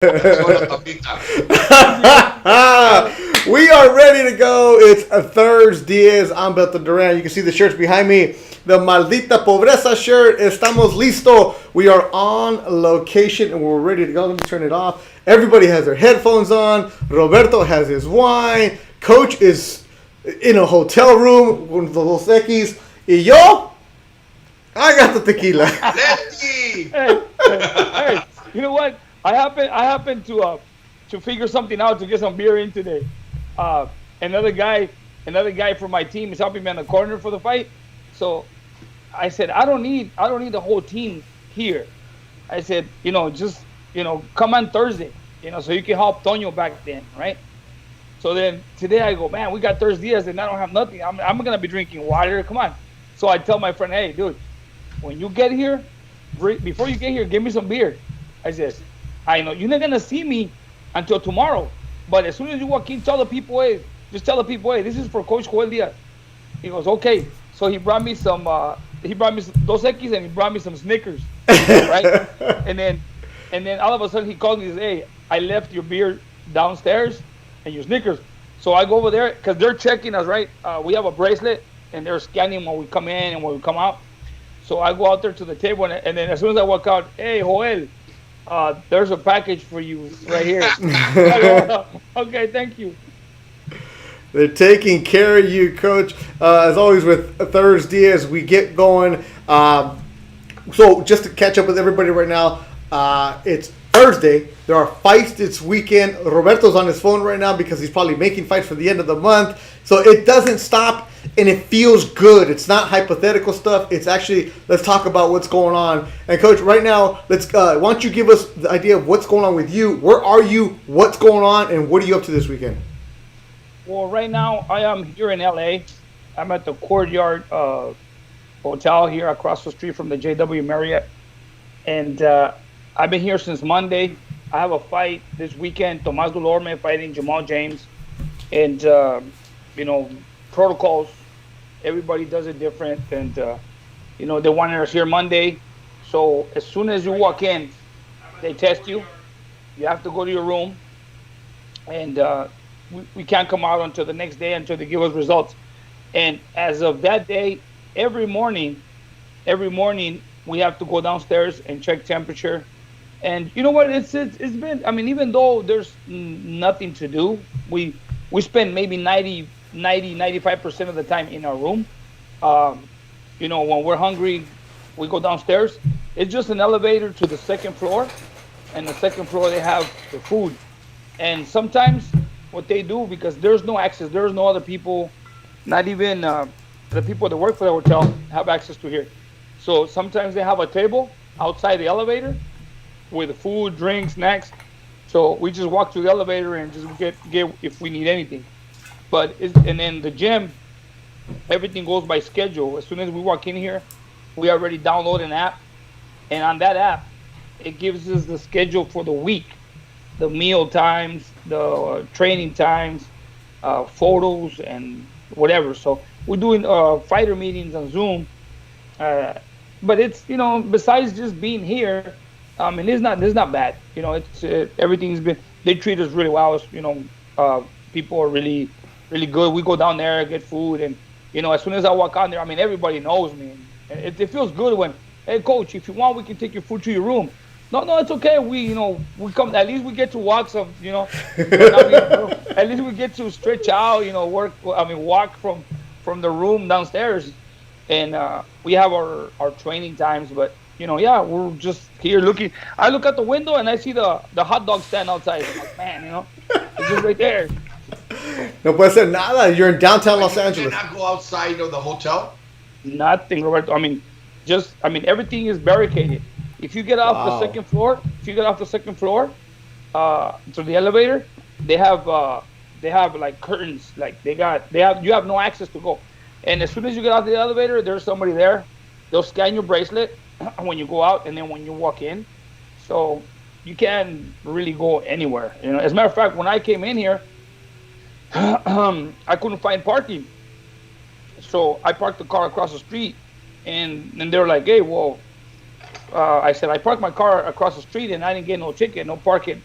We are ready to go. It's a ThursDIAZ. I'm Roberto Duran. You can see the shirts behind me. The Maldita Pobreza shirt. Estamos listo. We are on location and we're ready to go. Let me turn it off. Everybody has their headphones on. Roberto has his wine. Coach is in a hotel room with the Los Equis. Y yo, I got the tequila. Hey, you know what? I happen to figure something out to get some beer in today. Uh, another guy from my team is helping me on the corner for the fight. So I said I don't need the whole team here. I said, just come on Thursday, so you can help Tonyo back then, right? So then today I go, man, we got ThursDIAZ and I don't have nothing. I'm gonna be drinking water. Come on. So I tell my friend, hey, dude, when you get here, before you get here, give me some beer. I said, I know you're not gonna see me until tomorrow, but as soon as you walk in, just tell the people, hey, this is for Coach Joel Diaz. He goes, okay. So he brought me some Dos Equis and he brought me some Snickers, right? and then all of a sudden he calls me and says, hey, I left your beer downstairs and your Snickers. So I go over there because they're checking us, right? We have a bracelet and they're scanning when we come in and when we come out. So I go out there to the table and then as soon as I walk out, hey, Joel, there's a package for you right here. Okay, thank you. They're taking care of you, Coach. As always with ThursDIAZ, we get going. So just to catch up with everybody right now, it's Thursday. There are fights this weekend. Roberto's on his phone right now because he's probably making fights for the end of the month. So it doesn't stop, and it feels good. It's not hypothetical stuff. It's actually, let's talk about what's going on. And, Coach, right now, why don't you give us the idea of what's going on with you? Where are you? What's going on? And what are you up to this weekend? Well, right now I am here in LA. I'm at the Courtyard Hotel here across the street from the JW Marriott, and I've been here since Monday. I have a fight this weekend. Thomas Dulorme fighting Jamal James, and protocols. Everybody does it different, and they wanted us here Monday. So as soon as you walk in, they test you. You have to go to your room, and we can't come out until the next day until they give us results. And as of that day, every morning we have to go downstairs and check temperature. And you know what? It's been. I mean, even though there's nothing to do, we spend maybe 95% of the time in our room. When we're hungry, we go downstairs. It's just an elevator to the second floor, and the second floor they have the food. And sometimes what they do, because there's no access, there's no other people, not even the people that work for the hotel have access to here. So sometimes they have a table outside the elevator with food, drinks, snacks. So we just walk to the elevator and just get if we need anything. And then the gym, everything goes by schedule. As soon as we walk in here, we already download an app, and on that app, it gives us the schedule for the week, the meal times, the training times, photos, and whatever. So we're doing fighter meetings on Zoom. But it's besides just being here, it's not bad. It's everything's been. They treat us really well. People are really really good. We go down there, get food, and as soon as I walk on there, everybody knows me. And it feels good when, hey, coach, if you want, we can take your food to your room. No, it's okay. We come. At least we get to walk some. At least we get to stretch out. Walk from the room downstairs, and we have our training times. But we're just here looking. I look out the window and I see the hot dog stand outside. I'm like, man, it's just right there. No puede ser nada. You're in downtown Los Angeles. You cannot go outside of the hotel? Nothing, Roberto. Everything is barricaded. If you get off the second floor, to the elevator, they have like curtains. Like you have no access to go. And as soon as you get out the elevator, there's somebody there. They'll scan your bracelet when you go out, and then when you walk in. So you can't really go anywhere. As a matter of fact, when I came in here, I couldn't find parking. So I parked the car across the street, and they were like, hey, well, I said, I parked my car across the street and I didn't get no ticket, no parking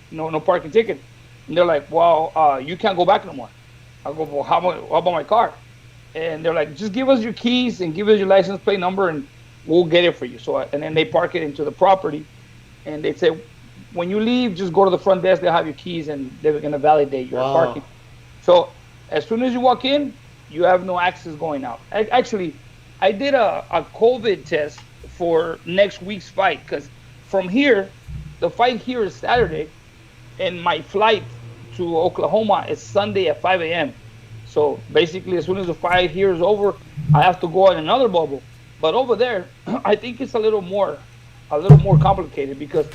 ticket. And they're like, well, you can't go back no more. I go, well, how about my car? And they're like, just give us your keys and give us your license plate number and we'll get it for you. So, and then they park it into the property and they say, when you leave, just go to the front desk, they'll have your keys and they're going to validate your parking. So as soon as you walk in, you have no access going out. Actually, I did a COVID test for next week's fight because from here, the fight here is Saturday and my flight to Oklahoma is Sunday at 5 a.m. So basically, as soon as the fight here is over, I have to go in another bubble. But over there, I think it's a little more complicated because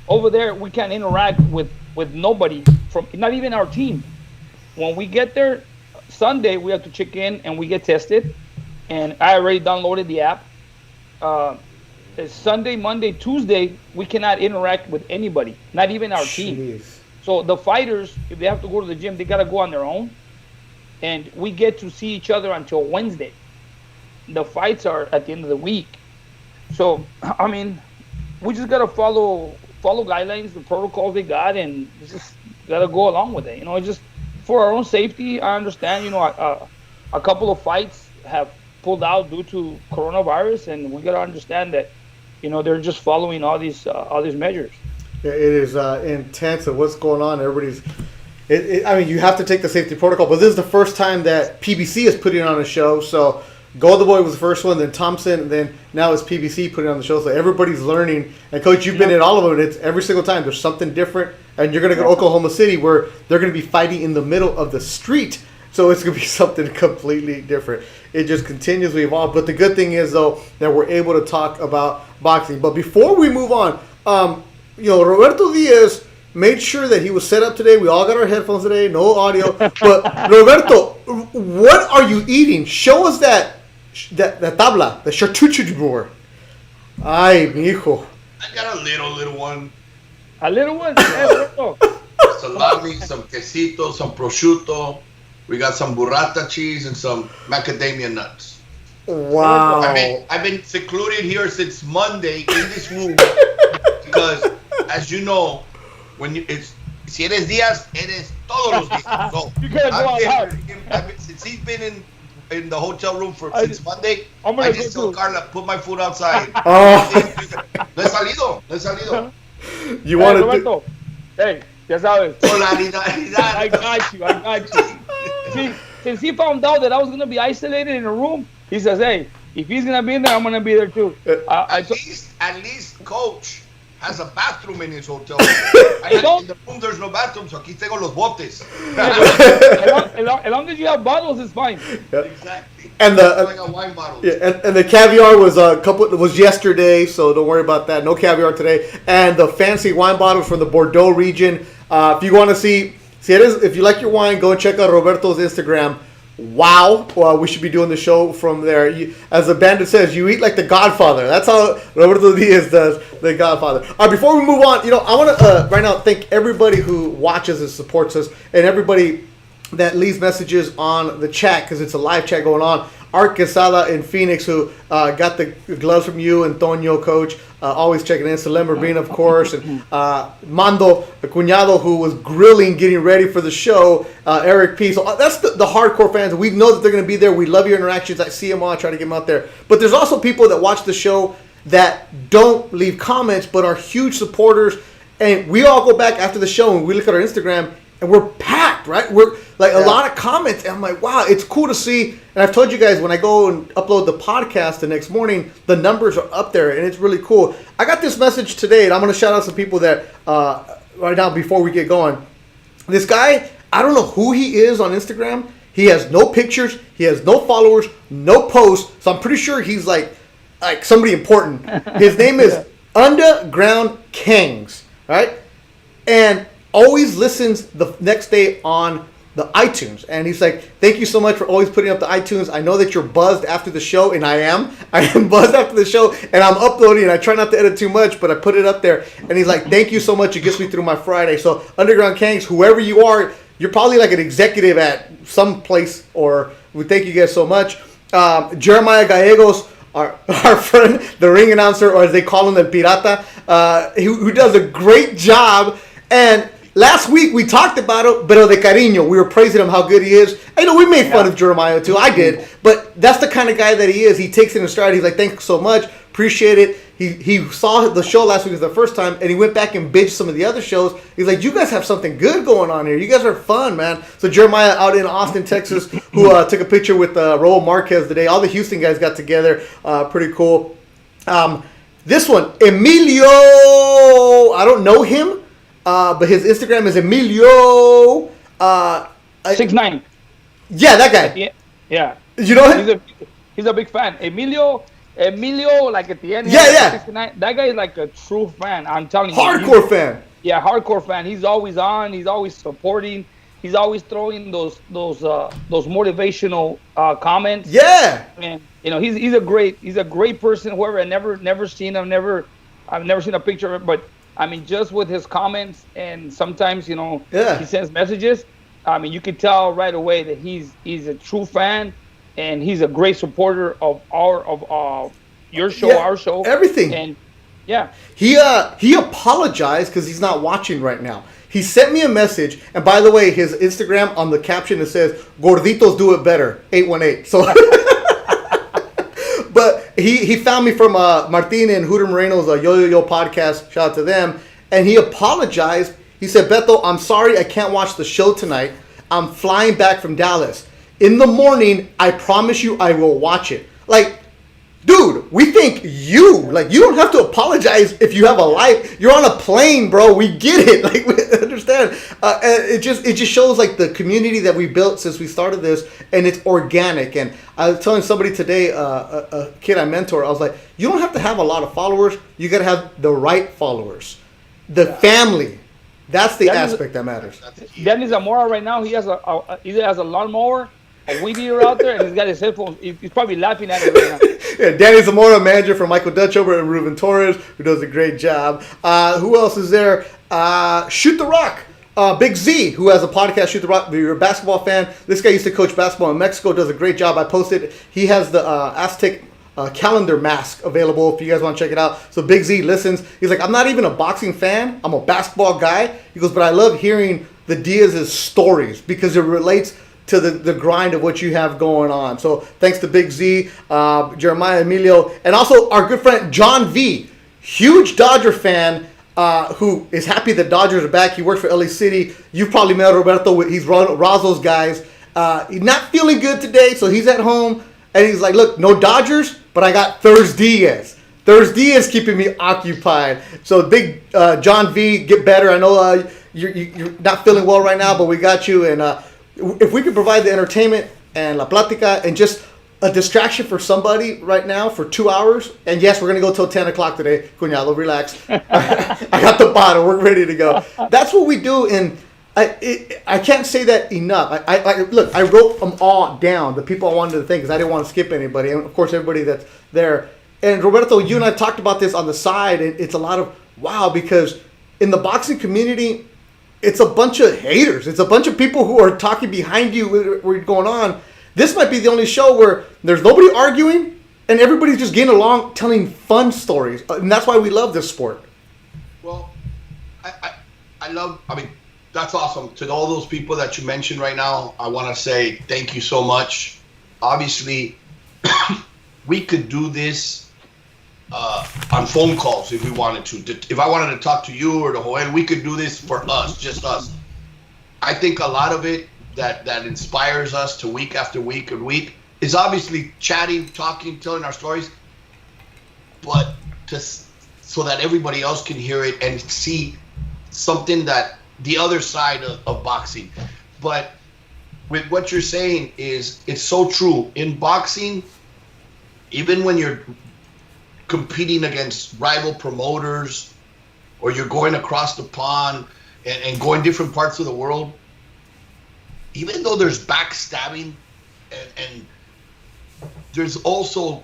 over there we can't interact with nobody from, not even our team. When we get there Sunday, we have to check in and we get tested. And I already downloaded the app. It's Sunday, Monday, Tuesday, we cannot interact with anybody, not even our team. So the fighters, if they have to go to the gym, they got to go on their own. And we get to see each other until Wednesday. The fights are at the end of the week. So, I mean, we just got to follow guidelines, the protocols they got, and just got to go along with it. You know, it's just for our own safety. I understand, you know, a couple of fights have pulled out due to coronavirus, and we got to understand that, you know, they're just following all these measures. Yeah, it is intense of what's going on. Everybody's, I mean, you have to take the safety protocol, but this is the first time that PBC is putting on a show. So Golden Boy was the first one, then Thompson, and then now it's PBC putting on the show. So everybody's learning. And Coach, you've been in all of them. It's every single time there's something different. And you're going to go to Oklahoma City where they're going to be fighting in the middle of the street. So it's going to be something completely different. It just continues to evolve. But the good thing is, though, that we're able to talk about boxing. But before we move on, you know, Roberto Diaz made sure that he was set up today. We all got our headphones today, no audio. But Roberto, what are you eating? Show us that tabla, the charcuterie board. Ay, mijo. I got a little one. A little one? Salami, some quesito, some prosciutto. We got some burrata cheese and some macadamia nuts. Wow. I've been secluded here since Monday in this room because, as you know, si eres Diaz, eres todos los días. So you gotta go out. Since he's been in the hotel room since Monday, I just told Carla, put my food outside. Oh. No he salido. You want to Roberto, hey, ya sabes. Solidaridad. I got you. See, since he found out that I was going to be isolated in a room, he says, hey, if he's going to be in there, I'm going to be there too. At least Coach has a bathroom in his hotel room. In the room, there's no bathroom, so aquí tengo los botes. As long as you have bottles, it's fine. Yep. Exactly. And like a wine bottle. Yeah, and the caviar was yesterday, so don't worry about that. No caviar today. And the fancy wine bottles from the Bordeaux region. If you want to see if you like your wine, go and check out Roberto's Instagram. Wow. Well, we should be doing the show from there. As the bandit says, you eat like the Godfather. That's how Roberto Diaz does, the Godfather. All right, before we move on, you know, I want to right now thank everybody who watches and supports us and everybody that leaves messages on the chat because it's a live chat going on. Art Quesada in Phoenix, who got the gloves from you, and Antonio, Coach, always checking in. Salem Urbina, of course, and Mando, the cuñado, who was grilling, getting ready for the show. Eric P. So that's the hardcore fans. We know that they're going to be there. We love your interactions. I see them all. I try to get them out there. But there's also people that watch the show that don't leave comments, but are huge supporters. And we all go back after the show and we look at our Instagram, and we're packed, right? We're like a lot of comments. And I'm like, wow, it's cool to see. And I've told you guys, when I go and upload the podcast the next morning, the numbers are up there, and it's really cool. I got this message today, and I'm going to shout out some people that right now before we get going. This guy, I don't know who he is on Instagram. He has no pictures. He has no followers, no posts. So I'm pretty sure he's like somebody important. His name is Underground Kings, right? And always listens the next day on the iTunes. And he's like, thank you so much for always putting up the iTunes. I know that you're buzzed after the show, and I am buzzed after the show, and I'm uploading, and I try not to edit too much, but I put it up there. And he's like, thank you so much. It gets me through my Friday. So Underground Kings, whoever you are, you're probably like an executive at some place, or we thank you guys so much. Jeremiah Gallegos our friend, the ring announcer, or as they call him, the Pirata, who does a great job. And last week we talked about it, pero de cariño. We were praising him how good he is. I know we made fun of Jeremiah too. I did, but that's the kind of guy that he is. He takes it in stride. He's like, thanks so much, appreciate it. He saw the show last week for the first time, and he went back and binged some of the other shows. He's like, you guys have something good going on here. You guys are fun, man. So Jeremiah out in Austin, Texas, who took a picture with Raul Marquez today. All the Houston guys got together. Pretty cool. This one, Emilio, I don't know him, but his Instagram is Emilio. 6'9". Yeah, that guy. Yeah. You know him? He's a big fan. Emilio, like at the end. Yeah. 69, that guy is like a true fan. I'm telling you. Hardcore fan. Yeah, hardcore fan. He's always on. He's always supporting. He's always throwing those motivational comments. Yeah. And he's a great person. Whoever, I never seen him. I've never seen a picture of him. But I mean, just with his comments, and sometimes he sends messages. I mean, you can tell right away that he's a true fan. And he's a great supporter of your show, our show, everything. And yeah, he apologized because he's not watching right now. He sent me a message, and by the way, his Instagram on the caption it says "Gorditos do it better 818." So, but he found me from Martin and Hooter Moreno's Yo podcast. Shout out to them, and he apologized. He said, "Beto, I'm sorry I can't watch the show tonight. I'm flying back from Dallas. In the morning, I promise you I will watch it." Like, dude, we think you don't have to apologize if you have a life. You're on a plane, bro. We get it. Like, we understand. And it just shows like the community that we built since we started this, and it's organic. And I was telling somebody today, a kid I mentor, I was like, you don't have to have a lot of followers. You got to have the right followers, the family. That's the aspect that matters. Danny Zamora right now, he has either has a lawnmower, a weed eater out there, and he's got his headphones. He's probably laughing at it right now. Yeah, Danny Zamora, manager for Michael Dutchover and Ruben Torres, who does a great job. Who else is there? Shoot the Rock. Big Z, who has a podcast, Shoot the Rock. If you're a basketball fan, this guy used to coach basketball in Mexico, does a great job. I posted. He has the Aztec calendar mask available if you guys want to check it out. So Big Z listens. He's like, I'm not even a boxing fan. I'm a basketball guy. He goes, but I love hearing the Diaz's stories because it relates to the grind of what you have going on. So thanks to Big Z, Jeremiah, Emilio, and also our good friend John V, huge Dodger fan, who is happy that Dodgers are back. He works for LA City. You've probably met Roberto. He's Razo's guys. He's not feeling good today, so he's at home. And he's like, look, no Dodgers, but I got ThursDIAZ. ThursDIAZ keeping me occupied. So big John V, get better. I know you're not feeling well right now, but we got you. And if we could provide the entertainment and la plática and just a distraction for somebody right now for 2 hours. And yes, we're going to go till 10 o'clock today. Cuñado, relax. I got the bottle. We're ready to go. That's what we do. And I can't say that enough. Look, I wrote them all down, the people I wanted to thank, because I didn't want to skip anybody. And, of course, everybody that's there. And, Roberto, you and I talked about this on the side. And it's a lot of, wow, because in the boxing community, it's a bunch of haters. It's a bunch of people who are talking behind you what's going on. This might be the only show where there's nobody arguing and everybody's just getting along telling fun stories. And that's why we love this sport. Well, I mean, that's awesome. To all those people that you mentioned right now, I want to say thank you so much. Obviously, we could do this on phone calls if we wanted to. If I wanted to talk to you or to Joel, we could do this for us, just us. I think a lot of it that inspires us to week after week and week is obviously chatting, talking, telling our stories, but so that everybody else can hear it and see something that the other side of boxing. But with what you're saying is, it's so true. In boxing, even when you're competing against rival promoters or you're going across the pond and going different parts of the world, even though there's backstabbing and there's also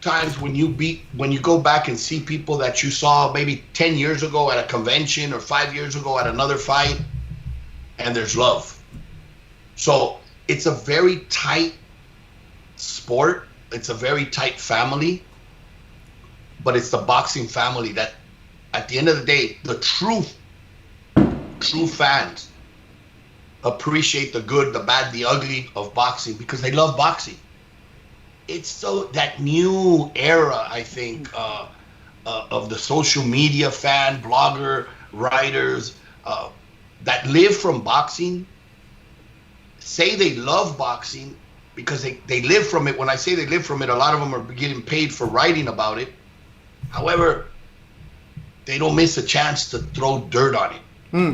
times when you go back and see people that you saw maybe 10 years ago at a convention or 5 years ago at another fight, and there's love. So it's a very tight sport, it's a very tight family, but it's the boxing family that, at the end of the day, the true fans appreciate the good, the bad, the ugly of boxing because they love boxing. It's so that new era, I think, of the social media fan, blogger, writers that live from boxing, say they love boxing because they live from it. When I say they live from it, a lot of them are getting paid for writing about it. However, they don't miss a chance to throw dirt on it.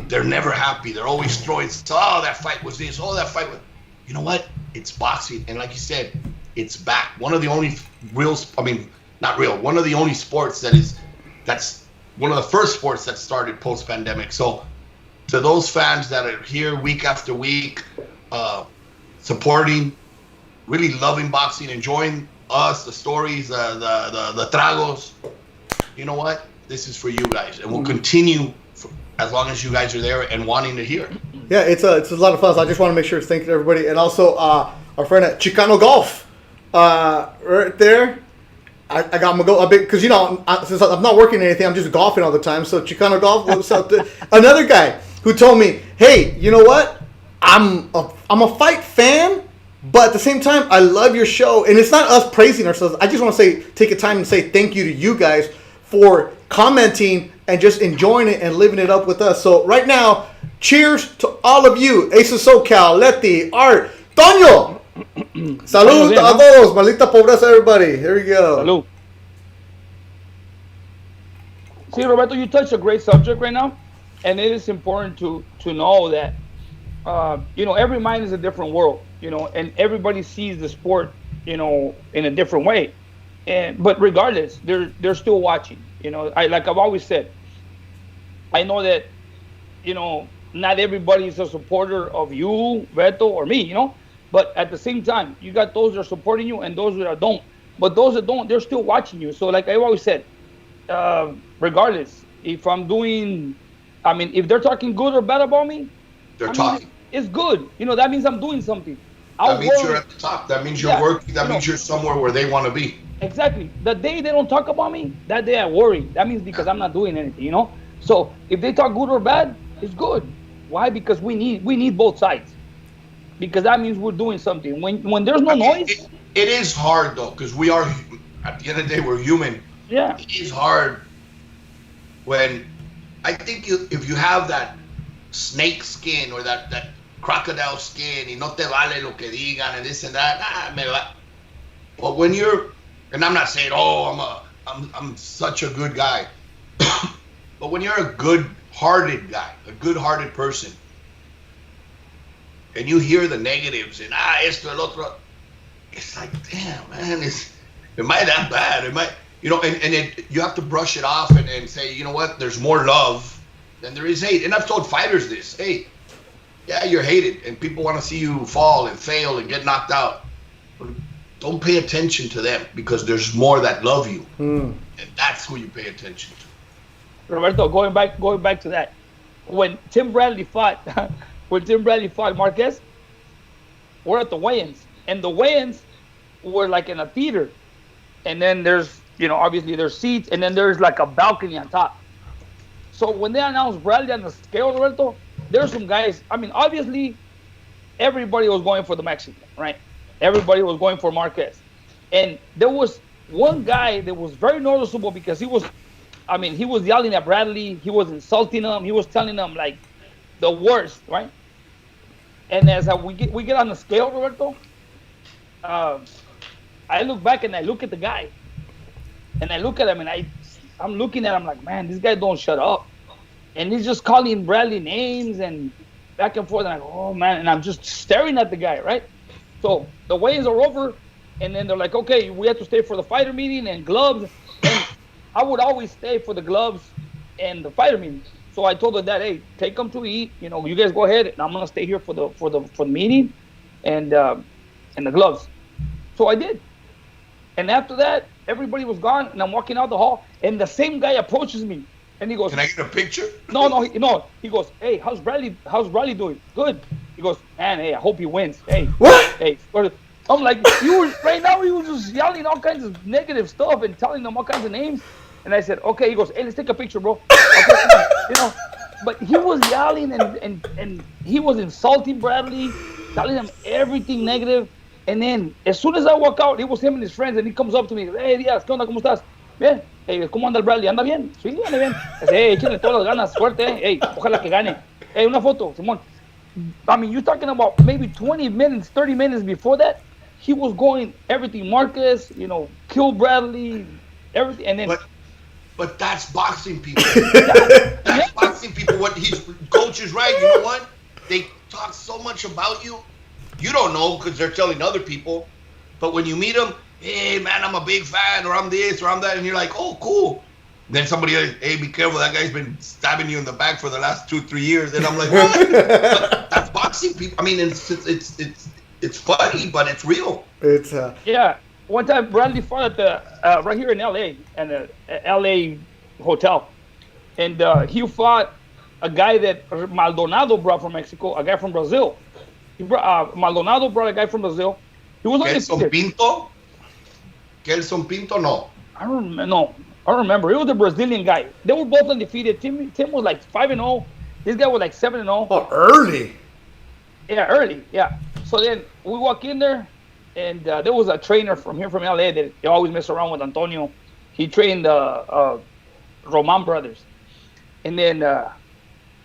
They're never happy. They're always throwing, oh, that fight was this, oh, that fight was... You know what? It's boxing. And like you said, it's back. One of the only one of the only sports that's one of the first sports that started post-pandemic. So to those fans that are here week after week, supporting, really loving boxing, enjoying us, the stories, the tragos, you know what? This is for you guys. And we'll continue as long as you guys are there and wanting to hear. Yeah, it's a lot of fun. So I just want to make sure to thank everybody. And also our friend at Chicano Golf, right there. I got my go a bit because since I'm not working anything, I'm just golfing all the time. So Chicano Golf, what's up? Another guy who told me, "Hey, you know what? I'm a fight fan, but at the same time, I love your show." And it's not us praising ourselves. I just want to take a time and say thank you to you guys for commenting and just enjoying it and living it up with us. So right now, cheers to all of you. Ace of SoCal, Letty, Art, Toño. Salud a todos, maldita pobreza, everybody. Here we go. Salud. See, Roberto, you touched a great subject right now, and it is important to know that every mind is a different world, and everybody sees the sport, in a different way, but regardless, they're still watching. Like I've always said, I know that, not everybody is a supporter of you, Beto, or me, but at the same time, you got those that are supporting you and those that don't. But those that don't, they're still watching you. So like I always said, regardless, if I'm doing, if they're talking good or bad about me, they're talking. It's good. That means I'm doing something. That means you're at the top. That means you're working. That means you're somewhere where they want to be. Exactly. The day they don't talk about me, that day I worry. That means because I'm not doing anything, So if they talk good or bad, it's good. Why? Because we need both sides. Because that means we're doing something. When there's no noise. It is hard though, because we are, at the end of the day, we're human. Yeah. It is hard when, I think if you have that snake skin or that crocodile skin, y no te vale lo que digan and this and that, me va. But when you're, and I'm not saying, I'm such a good guy, but when you're a good-hearted guy, a good-hearted person, and you hear the negatives and esto, el otro, it's like, damn, man, am I that bad? Am I, and you have to brush it off and say, you know what, there's more love than there is hate. And I've told fighters this, hey, yeah, you're hated, and people want to see you fall and fail and get knocked out. But don't pay attention to them because there's more that love you, and that's who you pay attention to. Roberto, going back to that, when Tim Bradley fought Marquez, we're at the weigh-ins, and the weigh-ins were like in a theater, and then there's obviously there's seats, and then there's like a balcony on top. So when they announced Bradley on the scale, Roberto, there's some guys. Obviously, everybody was going for the Mexican, right? Everybody was going for Marquez, and there was one guy that was very noticeable because he was yelling at Bradley. He was insulting him. He was telling him like the worst, right? And as we get on the scale, Roberto, I look back and I look at the guy, and I look at him, and I'm looking at him like, man, this guy don't shut up, and he's just calling Bradley names and back and forth, and I go, oh man, and I'm just staring at the guy, right? So the weigh-ins are over, and then they're like, okay, we have to stay for the fighter meeting and gloves, and I would always stay for the gloves and the fighter meeting. So I told her that, hey, take them to eat. You guys go ahead, and I'm gonna stay here for the meeting and the gloves. So I did. And after that, everybody was gone, and I'm walking out the hall, and the same guy approaches me, and he goes, "Can I get a picture?" No. He goes, "Hey, how's Bradley doing?" Good. He goes, "Man, hey, I hope he wins." Hey, what? Hey, I'm like, right now he was just yelling all kinds of negative stuff and telling them all kinds of names. And I said, okay. He goes, hey, let's take a picture, bro. Okay, come on. But he was yelling and he was insulting Bradley, telling him everything negative. And then as soon as I walk out, it was him and his friends, and he comes up to me, hey, Diaz, ¿qué onda? ¿Cómo estás? Bien. Hey, ¿cómo anda el Bradley? ¿Anda bien? Sí, anda bien. I said, hey, échale todas las ganas, suerte. Hey, ojalá que gane. Hey, una foto, Simón. I mean, you're talking about maybe 20 minutes, 30 minutes before that, he was going everything. Marcus, kill Bradley, everything. And then. But that's boxing people. That's boxing people. What his coach is right. You know what? They talk so much about you. You don't know because they're telling other people. But when you meet them, hey, man, I'm a big fan, or I'm this, or I'm that. And you're like, oh, cool. Then somebody else, hey, be careful. That guy's been stabbing you in the back for the last 2-3 years. And I'm like, what? But that's boxing people. I mean, it's funny, but it's real. It's Yeah. One time, Bradley fought at the right here in LA, and the LA hotel, and he fought a guy that Maldonado brought from Mexico, a guy from Brazil. Maldonado brought a guy from Brazil. He was Kelson Pinto. Kelson Pinto, no. I don't remember. It was a Brazilian guy. They were both undefeated. Tim was like 5-0. This guy was like 7-0. Oh, early. Yeah, early. Yeah. So then we walk in there. And there was a trainer from LA that they always mess around with, Antonio. He trained Roman brothers. And then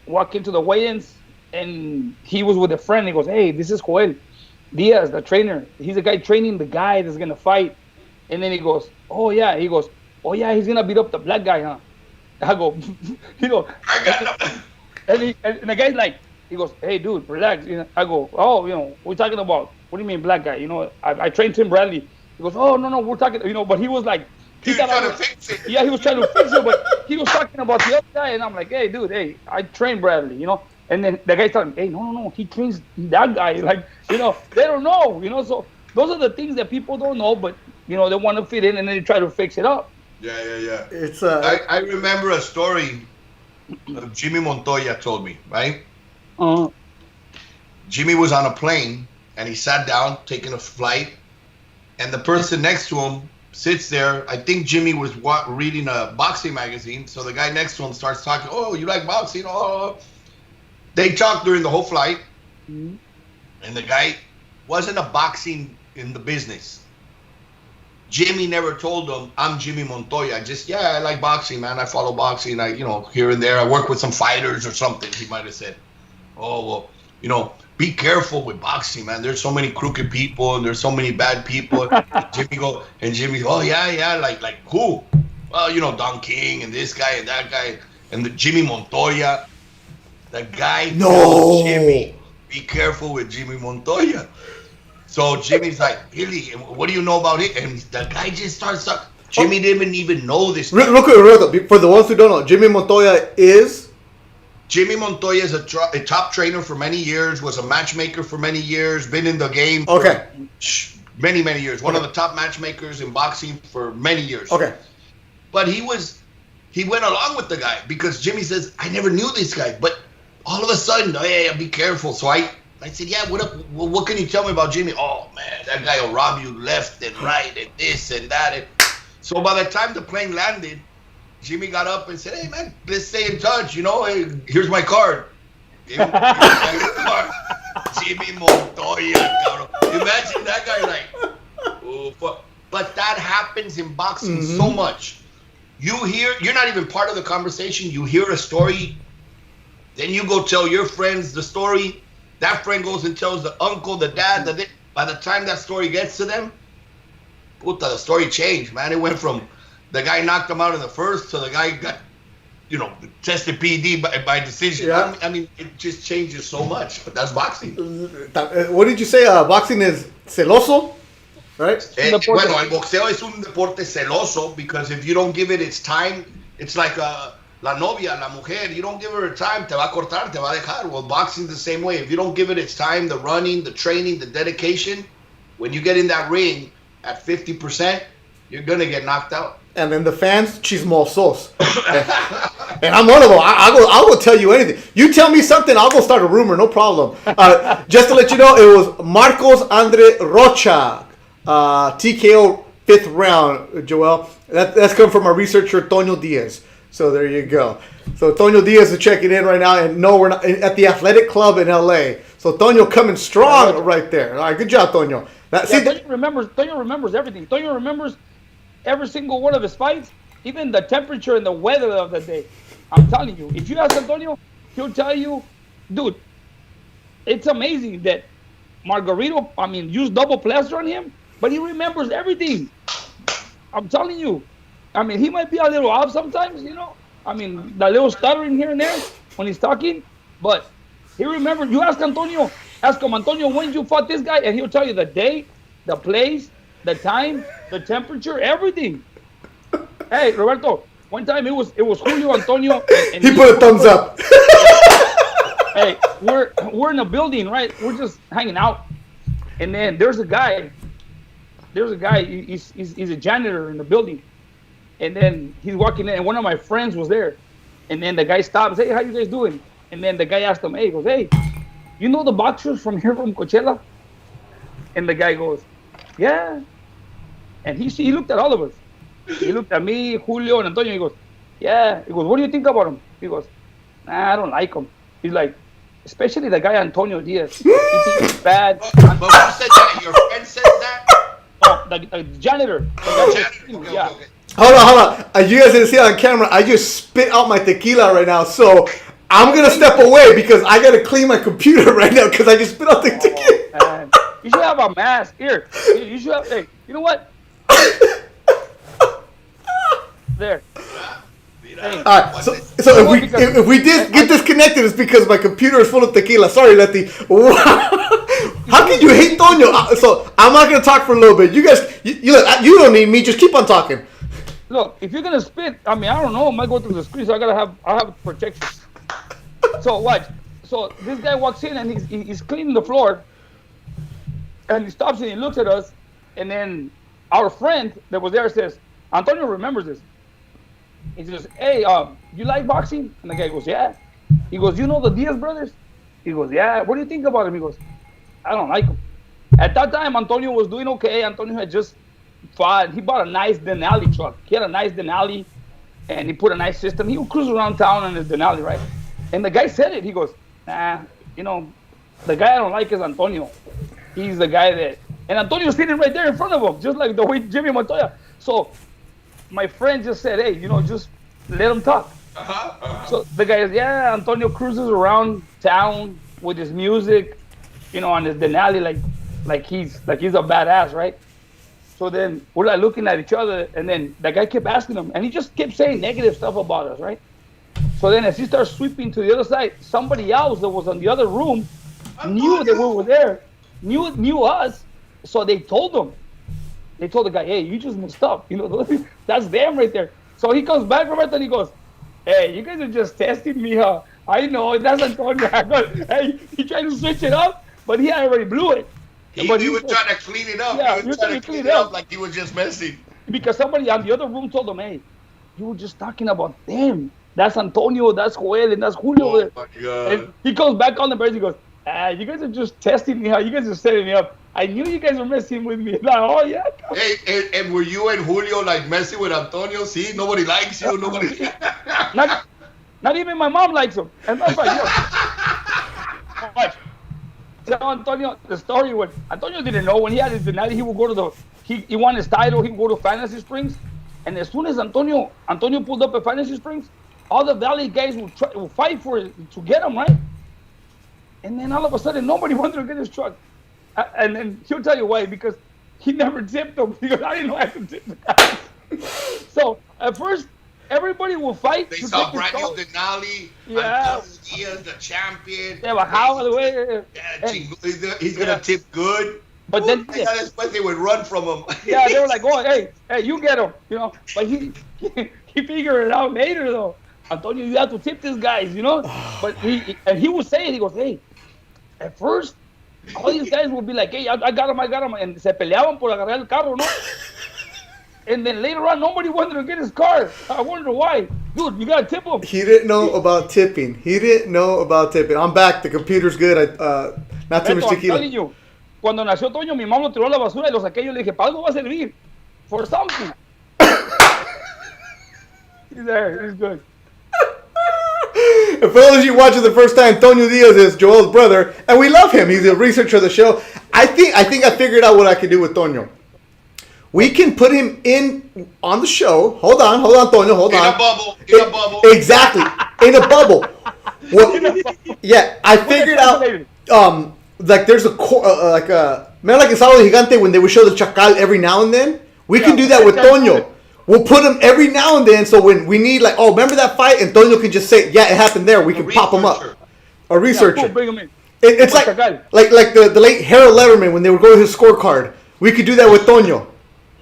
walk into the weigh-ins, and he was with a friend. He goes, hey, this is Joel Diaz, the trainer. He's the guy training the guy that's going to fight. And then he goes, oh, yeah. He goes, oh, yeah, he's going to beat up the black guy, huh? I go, I got him. And the guy's like, he goes, hey, dude, relax. I go, oh, we're talking about, what do you mean black guy? I trained Tim Bradley. He goes, oh, no, we're talking, but he was like. He was trying to fix it. Yeah, he was trying to fix it, but he was talking about the other guy. And I'm like, hey, dude, I trained Bradley, And then the guy's telling me, hey, no, he trains that guy. Like, they don't know, So those are the things that people don't know, but, they want to fit in and then they try to fix it up. Yeah. It's I remember a story Jimmy Montoya told me, right? Uh-huh. Jimmy was on a plane and he sat down taking a flight, and the person next to him sits there. I think Jimmy was reading a boxing magazine, so the guy next to him starts talking, oh, you like boxing? Oh. They talked during the whole flight, and the guy wasn't a boxing in the business. Jimmy never told him, I'm Jimmy Montoya. I like boxing, man. I follow boxing. Here and there. I work with some fighters or something, he might have said. Oh, well, be careful with boxing, man. There's so many crooked people and there's so many bad people. Jimmy, oh, yeah, like who? Well, Don King and this guy and that guy. And the Jimmy Montoya, the guy told Jimmy, be careful with Jimmy Montoya. So Jimmy's like, really? What do you know about it? And the guy just starts talking. Jimmy didn't even know this. Real quick, for the ones who don't know, Jimmy Montoya is? Jimmy Montoya is a top trainer for many years, was a matchmaker for many years, been in the game for many, many years. One of the top matchmakers in boxing for many years. Okay. But he went along with the guy because Jimmy says, I never knew this guy. But all of a sudden, hey, be careful. So I said, yeah, what up? Well, what can you tell me about Jimmy? Oh, man, that guy will rob you left and right and this and that. And so by the time the plane landed, Jimmy got up and said, hey, man, let's stay in touch. Hey, here's my card. Gave him my card. Jimmy Montoya. Imagine that guy like, oh, fuck. But that happens in boxing so much. You're not even part of the conversation. You hear a story, then you go tell your friends the story. That friend goes and tells the uncle, the dad, by the time that story gets to them, the story changed, man. It went from the guy knocked him out in the first to the guy got, tested PD by decision. Yeah. I mean, it just changes so much. But that's boxing. What did you say? Boxing is celoso, right? Bueno, el boxeo es un deporte celoso because if you don't give it its time, it's like la novia, la mujer, you don't give her time, te va a cortar, te va a dejar. Well, boxing's the same way. If you don't give it its time, the running, the training, the dedication, when you get in that ring at 50%, you're going to get knocked out. And then the fans, chismosos. And I'm one of them. I will tell you anything. You tell me something, I'll go start a rumor, no problem. Just to let you know, it was Marcos Andre Rocha, TKO 5th round, Joel. That's come from our researcher, Toño Diaz. So there you go. So Toño Diaz is checking in right now, and no, we're not at the Athletic Club in LA. So Toño coming strong right there. All right, good job, Toño. Toño remembers everything. Toño remembers every single one of his fights, even the temperature and the weather of the day. I'm telling you, if you ask Antonio, he'll tell you, dude, it's amazing that Margarito, used double plaster on him, but he remembers everything. I'm telling you. He might be a little off sometimes, the little stuttering here and there when he's talking, but he remembers. You ask him, Antonio, when you fought this guy, and he'll tell you the date, the place, the time, the temperature, everything. Hey, Roberto, one time it was Julio Antonio. And he put a thumbs up. Hey, we're in a building, right? We're just hanging out, and then there's a guy. He's a janitor in the building, and then he's walking in, and one of my friends was there, and then the guy stops. Hey, how you guys doing? And then the guy asked him, he goes, hey, you know the boxers from here from Coachella? And the guy goes, yeah. And he looked at all of us. He looked at me, Julio, and Antonio. He goes, yeah. He goes, what do you think about him? He goes, nah, I don't like him. He's like, especially the guy Antonio Diaz. He thinks he's bad. But who said that? Your friend said that? Oh, the janitor. Okay, yeah. okay. Hold on. You guys didn't see it on camera. I just spit out my tequila right now, so I'm gonna step away because I gotta clean my computer right now because I just spit out the tequila. Man. You should have a mask here. You should have. Hey, you know what? There. Hey. All right. So if we did get disconnected, it's because my computer is full of tequila. Sorry, Letty. How can you hate Toño? So I'm not gonna talk for a little bit. You guys, you don't need me. Just keep on talking. Look, if you're gonna spit, I don't know. I might go through the screen, so I have protection. So watch. So this guy walks in and he's cleaning the floor, and he stops and he looks at us, and then our friend that was there says, Antonio remembers this. He says, hey, you like boxing? And the guy goes, yeah. He goes, you know the Diaz brothers? He goes, yeah. What do you think about him? He goes, I don't like him. At that time, Antonio was doing okay. Antonio had just fought. He bought a nice Denali truck. He had a nice Denali, and he put a nice system. He would cruise around town on his Denali, right? And the guy said it. He goes, nah, the guy I don't like is Antonio. He's the guy that... And Antonio's sitting right there in front of him, just like the way Jimmy Montoya. So my friend just said, hey, just let him talk. So the guy is, yeah, Antonio cruises around town with his music, on his Denali, like he's a badass, right? So then we're like looking at each other, and then the guy kept asking him, and he just kept saying negative stuff about us, right? So then as he starts sweeping to the other side, somebody else that was in the other room knew that we were there, knew us, so they told him. They told the guy, hey, you just messed up. That's them right there. So he comes back, Roberto, and he goes, hey, you guys are just testing me, huh? I know, that's Antonio. Hey, he tried to switch it up, but he already blew it. He was trying to clean it up. Yeah, he was trying to clean it up like he was just messing. Because somebody on the other room told him, hey, you were just talking about them. That's Antonio, that's Joel, and that's Julio. Oh, my God. And he goes back on the bench. He goes, you guys are just testing me, huh? You guys are setting me up. I knew you guys were messing with me. Like, oh, yeah. Hey, and were you and Julio messing with Antonio? See, nobody likes you. Nobody. Not even my mom likes him. And that's right. Watch. Tell Antonio the story when Antonio didn't know when he had his Denali, he would go to he won his title, he would go to Fantasy Springs, and as soon as Antonio pulled up at Fantasy Springs, all the Valley guys would fight for it to get him, right? And then all of a sudden nobody wanted to get his truck. And then he'll tell you why, because he never tipped them. He goes, I didn't know I could tip the guys. So at first everybody will fight. They saw Brandon Denali, yeah. Diaz, the champion. Yeah, but how the way? Yeah, he's gonna tip good. But then they would run from him. Yeah, they were like, "Oh, hey, you get him," But he figured it out later though. Antonio, you have to tip these guys, But he would say it. He goes, "Hey, at first, all these guys would be like, hey, I got him, and se peleaban por agarrar el carro, ¿no? and then later on, nobody wanted to get his car. I wonder why. Dude, you got to tip him. He didn't know about tipping. I'm back. The computer's good. Not too much I'm tequila. telling you, cuando nació Toño, mi mamá lo tiró a la basura y lo saqué. Yo le dije, para algo va a servir. For something. He's there. He's good. And for those of you watching the first time, Toño Diaz is Joel's brother, and we love him. He's a researcher of the show. I think I figured out what I could do with Toño. We can put him in on the show. Hold on, Toño, hold on. In a bubble. Exactly, in a bubble. Well, yeah, I figured out. Like there's a remember like in Sábado Gigante when they would show the Chacal every now and then. We can do that with Toño. We'll put him every now and then, so when we need like, oh, remember that fight, and Toño can just say, yeah, it happened there. We can pop him up. A researcher. Yeah, bring him in. It's like the late Harold Letterman when they would go to his scorecard. We could do that with Toño.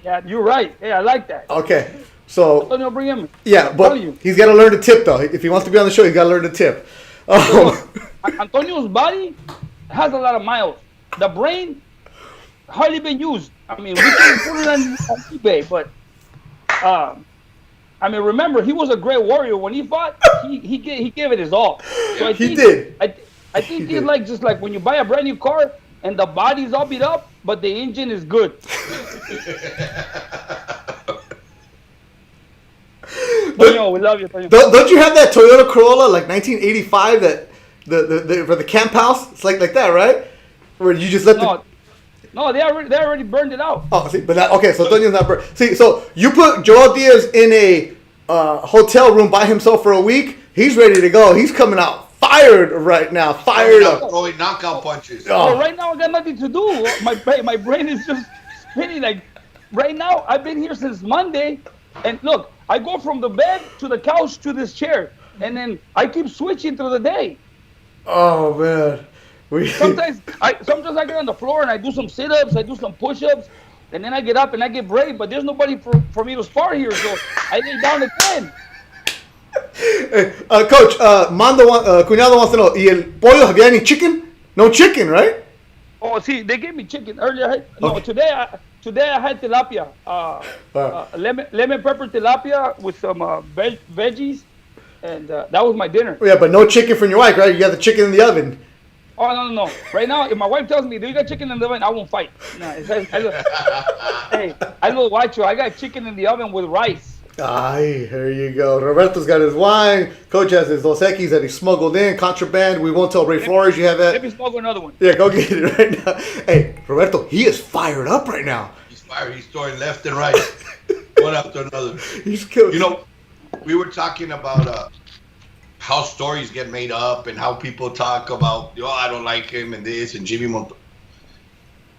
Yeah, you're right. Yeah, I like that. Okay, so Toño, bring him in. yeah, but he's got to learn to tip though. If he wants to be on the show, he's got to learn to tip. Antonio's body has a lot of miles. The brain hardly been used. I mean, we can put it on eBay, but I mean, remember he was a great warrior when he fought. He gave it his all. So He did. I think he's like just like when you buy a brand new car and the body's all beat up, but the engine is good. Toño, we love you, Toño. Don't you have that Toyota Corolla like 1985 that the for the camp house? It's like that, right? Where you just let No, they already burned it out. Oh, see, but okay, so Toño's not burned. See, so you put Joel Diaz in a hotel room by himself for a week. He's ready to go. He's coming out fired right now. Fired up. Throwing knockout punches. Oh. So right now I got nothing to do. My brain is just spinning. Like right now I've been here since Monday, and look, I go from the bed to the couch to this chair, and then I keep switching through the day. Oh man. Sometimes I get on the floor and I do some sit-ups, I do some push-ups, and then I get up and I get brave. But there's nobody for me to spar here, so I lay down again. Hey, Coach, Cuñado wants to know, ¿y el pollo, have you had any chicken? No chicken, right? Oh, see, they gave me chicken earlier. No, today I had tilapia, lemon pepper tilapia with some veggies, and that was my dinner. Yeah, but no chicken from your wife, right? You got the chicken in the oven. Oh, no. Right now, if my wife tells me, do you got chicken in the oven, I won't fight. No, hey, I will watch you. I got chicken in the oven with rice. Aye, here you go. Roberto's got his wine. Coach has his Dos Equis that he smuggled in. Contraband. We won't tell Ray Flores you have that. Let me smuggle another one. Yeah, go get it right now. Hey, Roberto, he is fired up right now. He's fired. He's throwing left and right, one after another. He's killed. You know, we were talking about how stories get made up and how people talk about, I don't like him and this and Jimmy Montoya.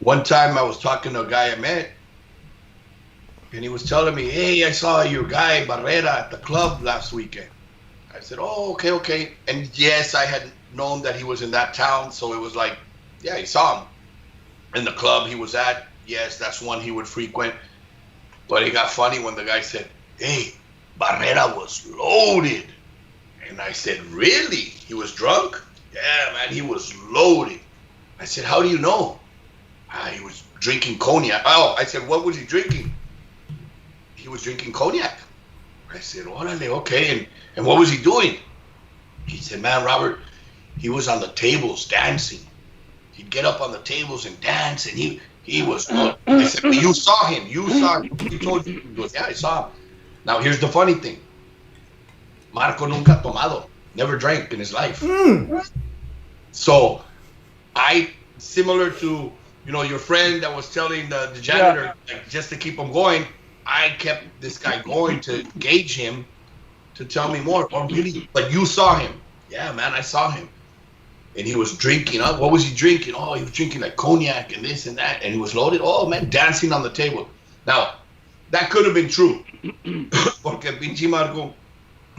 One time I was talking to a guy I met, and he was telling me, hey, I saw your guy Barrera at the club last weekend. I said, oh, okay. And yes, I had known that he was in that town, so it was like, yeah, he saw him. In the club he was at, yes, that's one he would frequent. But it got funny when the guy said, hey, Barrera was loaded. And I said, really? He was drunk? Yeah, man, he was loaded. I said, how do you know? He was drinking cognac. Oh, I said, what was he drinking? He was drinking cognac. I said, órale, okay. And what was he doing? He said, man, Robert, he was on the tables dancing. He'd get up on the tables and dance, and he was. I said, but you saw him. You saw him. He told you. He goes, yeah, I saw him. Now, here's the funny thing. Marco nunca tomado, never drank in his life. So, similar to, your friend that was telling the janitor, like, just to keep him going, I kept this guy going to gauge him to tell me more. Oh, really? But you saw him. Yeah, man, I saw him. And he was drinking. What was he drinking? Oh, he was drinking like cognac and this and that. And he was loaded. Oh, man, dancing on the table. Now, that could have been true. Porque pinche Marco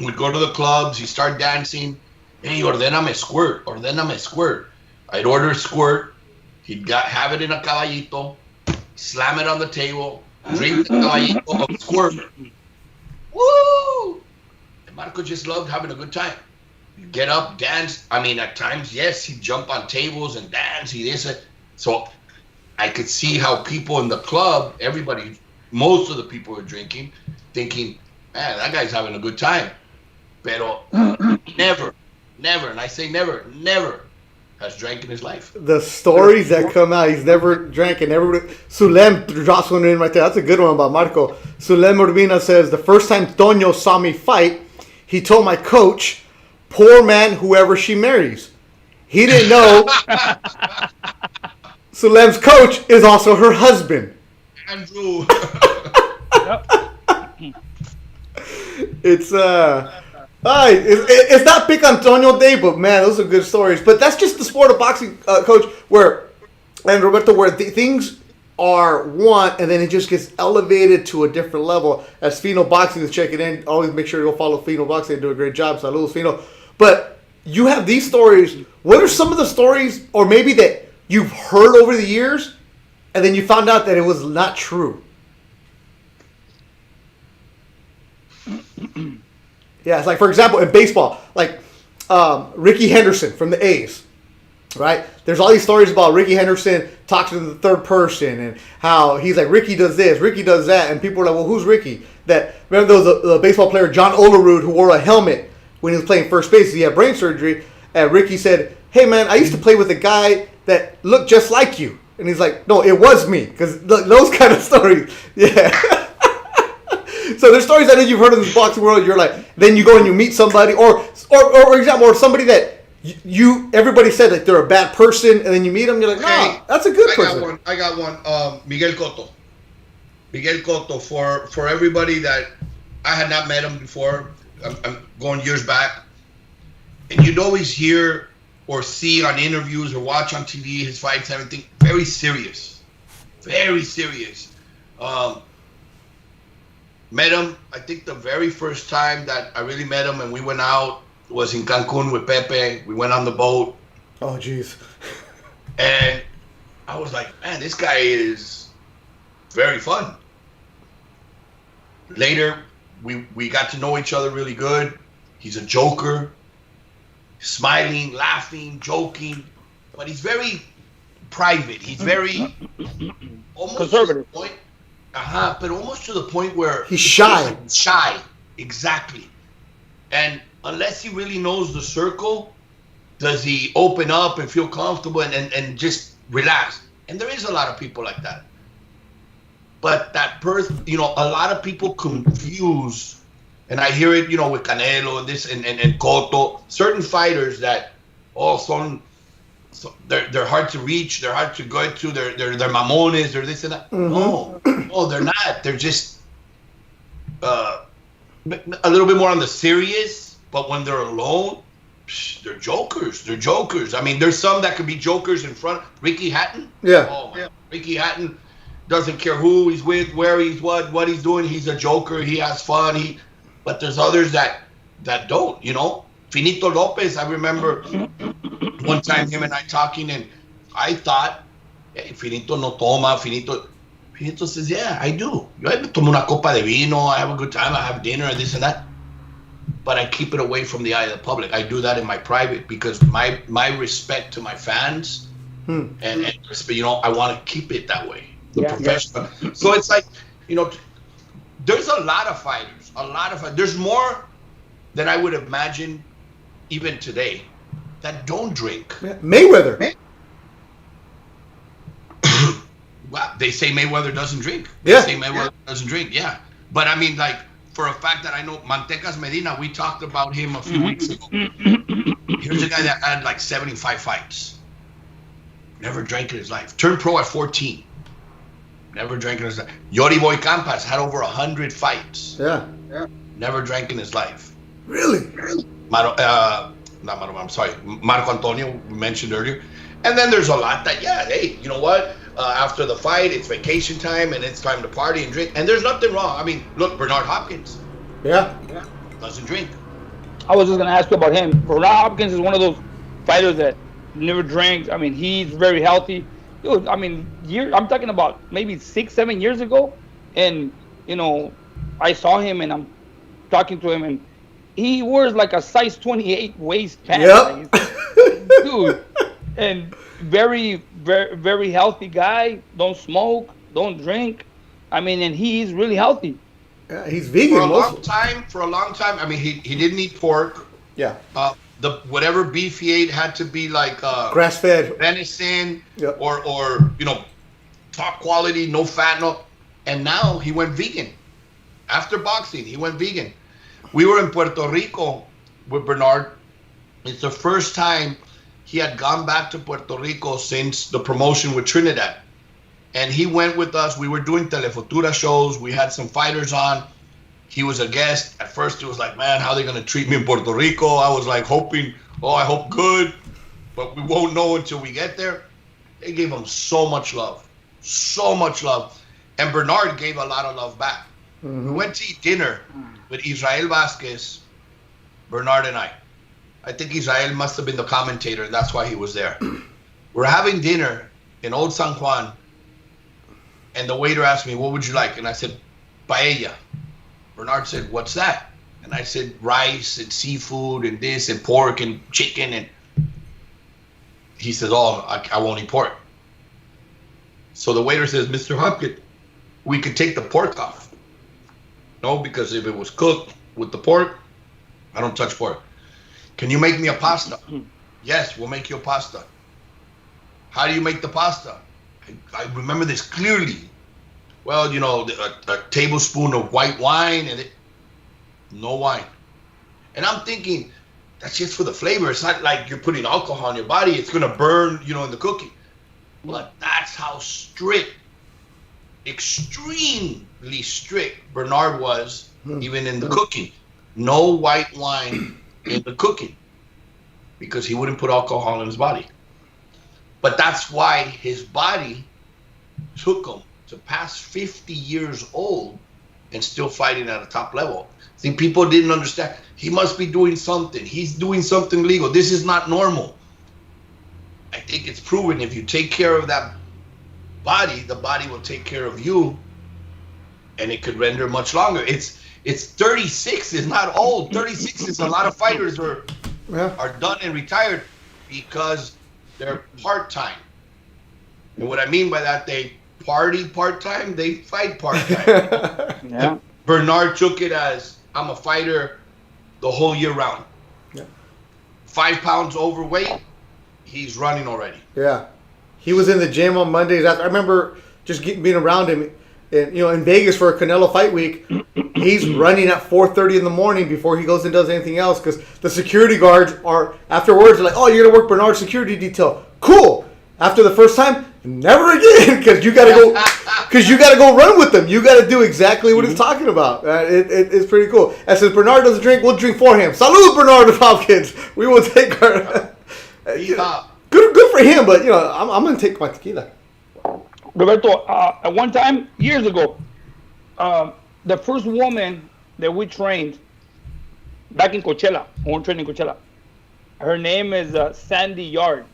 would go to the clubs, he'd start dancing. Hey, ordéname squirt. I'd order a squirt. He'd have it in a caballito, slam it on the table, drink the caballito of squirt. Woo! And Marco just loved having a good time. He'd get up, dance. I mean, at times, yes, he'd jump on tables and dance. So I could see how people in the club, everybody, most of the people are drinking, thinking, man, that guy's having a good time. Pero never, and I say never has drank in his life. The stories that come out, he's never drank, and everybody. Sulem drops one in right there. That's a good one about Marco. Sulem Urbina says, the first time Toño saw me fight, he told my coach, poor man, whoever she marries. He didn't know Sulem's coach is also her husband. Andrew. It's it's not Pick Antonio Day, but man, those are good stories. But that's just the sport of boxing, Coach. And Roberto, where things are one, and then it just gets elevated to a different level. As Fino Boxing is checking in, always make sure to go follow Fino Boxing. They do a great job. Saludos, Fino. But you have these stories. What are some of the stories, or maybe that you've heard over the years, and then you found out that it was not true? Yeah, it's like, for example, in baseball, like Ricky Henderson from the A's, right? There's all these stories about Ricky Henderson talking to the third person and how he's like, Ricky does this, Ricky does that, and people are like, well, who's Ricky? Remember there was a baseball player, John Olerud, who wore a helmet when he was playing first base. He had brain surgery, and Ricky said, hey, man, I used to play with a guy that looked just like you. And he's like, no, it was me, because those kind of stories, yeah. So there's stories I know you've heard in this boxing world. You're like, then you go and you meet somebody, or example, or somebody that everybody said like they're a bad person, and then you meet them, you're like, no, that's a good person. I got one. Miguel Cotto. For everybody that I had not met him before. I'm going years back, and you'd always hear or see on interviews or watch on TV his fights and everything. Very serious. Met him, I think the very first time that I really met him and we went out was in Cancun with Pepe. We went on the boat. Oh, jeez. And I was like, man, this guy is very fun. Later, we got to know each other really good. He's a joker, smiling, laughing, joking, but he's very private. He's very almost conservative. To the point, but almost to the point where he's shy. Shy, exactly. And unless he really knows the circle, does he open up and feel comfortable and just relax? And there is a lot of people like that. But that person, a lot of people confuse, and I hear it, with Canelo and this and Cotto, certain fighters that they're hard to reach, they're hard to go to, they're mamones, they're this and that. Mm-hmm. No, they're not. They're just a little bit more on the serious, but when they're alone, they're jokers. I mean, there's some that could be jokers in front. Ricky Hatton? Yeah. Oh, yeah. Ricky Hatton doesn't care who he's with, where he's what he's doing. He's a joker. He has fun. But there's others that don't, Finito Lopez, I remember one time him and I talking, and I thought, hey, Finito no toma. Finito says, yeah, I do. I tomo una copa de vino. I have a good time. I have dinner and this and that. But I keep it away from the eye of the public. I do that in my private because my respect to my fans and I want to keep it that way. Professional. Yeah. So it's like, there's a lot of fighters. There's more than I would imagine even today that don't drink. Mayweather. Well, they say Mayweather doesn't drink. Yeah. They say Mayweather doesn't drink, yeah. But I mean, like, for a fact that I know Mantecas Medina, we talked about him a few weeks ago. Here's a guy that had like 75 fights. Never drank in his life. Turned pro at 14. Never drank in his life. Yori Boy Campas had over 100 fights. Yeah. Never drank in his life. Really? Marco Antonio, we mentioned earlier. And then there's a lot that, hey, you know what? After the fight, it's vacation time and it's time to party and drink. And there's nothing wrong. I mean, look, Bernard Hopkins. Yeah. Doesn't drink. I was just going to ask you about him. Bernard Hopkins is one of those fighters that never drinks. I mean, he's very healthy. Dude, I mean, I'm talking about maybe 6-7 years ago. And, I saw him and I'm talking to him and he wears like a size 28 waist pants. Yep. Dude. And very, very, very healthy guy. Don't smoke, don't drink. I mean, and he's really healthy. Yeah, he's vegan. For a long time. I mean, he didn't eat pork. Yeah. The whatever beef he ate had to be like grass fed venison, yep. or top quality, no fat, no. And now he went vegan. After boxing, he went vegan. We were in Puerto Rico with Bernard. It's the first time he had gone back to Puerto Rico since the promotion with Trinidad. And he went with us. We were doing Telefutura shows. We had some fighters on. He was a guest. At first, it was like, man, how are they going to treat me in Puerto Rico? I was like hoping, I hope good. But we won't know until we get there. They gave him so much love. So much love. And Bernard gave a lot of love back. Mm-hmm. We went to eat dinner with Israel Vasquez, Bernard and I. I think Israel must have been the commentator, and that's why he was there. We're having dinner in Old San Juan, and the waiter asked me, what would you like? And I said, paella. Bernard said, what's that? And I said, rice and seafood and this and pork and chicken. And he says, I won't eat pork. So the waiter says, Mr. Hopkins, we could take the pork off. No, because if it was cooked with the pork, I don't touch pork. Can you make me a pasta? Yes, we'll make you a pasta. How do you make the pasta? I remember this clearly. Well, a tablespoon of white wine no wine. And I'm thinking, that's just for the flavor. It's not like you're putting alcohol in your body. It's going to burn, in the cooking. But that's how strict, extremely strict Bernard was, even in the cooking. No white wine in the cooking, because he wouldn't put alcohol in his body. But that's why his body took him to past 50 years old and still fighting at a top level. I think people didn't understand. He must be doing something. He's doing something legal. This is not normal. I think it's proven if you take care of that body, the body will take care of you, and it could render much longer. It's 36 is not old. 36 is a lot of fighters are done and retired because they're part-time. And what I mean by that, they party part-time, they fight part-time. Yeah. Bernard took it as, I'm a fighter the whole year round. Yeah. 5 pounds overweight, he's running already. Yeah. He was in the gym on Mondays. I remember just being around him. And, in Vegas for a Canelo fight week, he's running at 4:30 in the morning before he goes and does anything else, because the security guards are afterwards like, you're gonna work Bernard's security detail. Cool. After the first time, never again, because you gotta go run with them. You gotta do exactly what he's talking about. It's pretty cool. And since Bernard doesn't drink, we'll drink for him. Salud, Bernard Hopkins. We will take our good for him, but I'm gonna take my tequila. Roberto, at one time, years ago, the first woman that we trained back in Coachella, when we were training in Coachella, her name is Sandra Yard.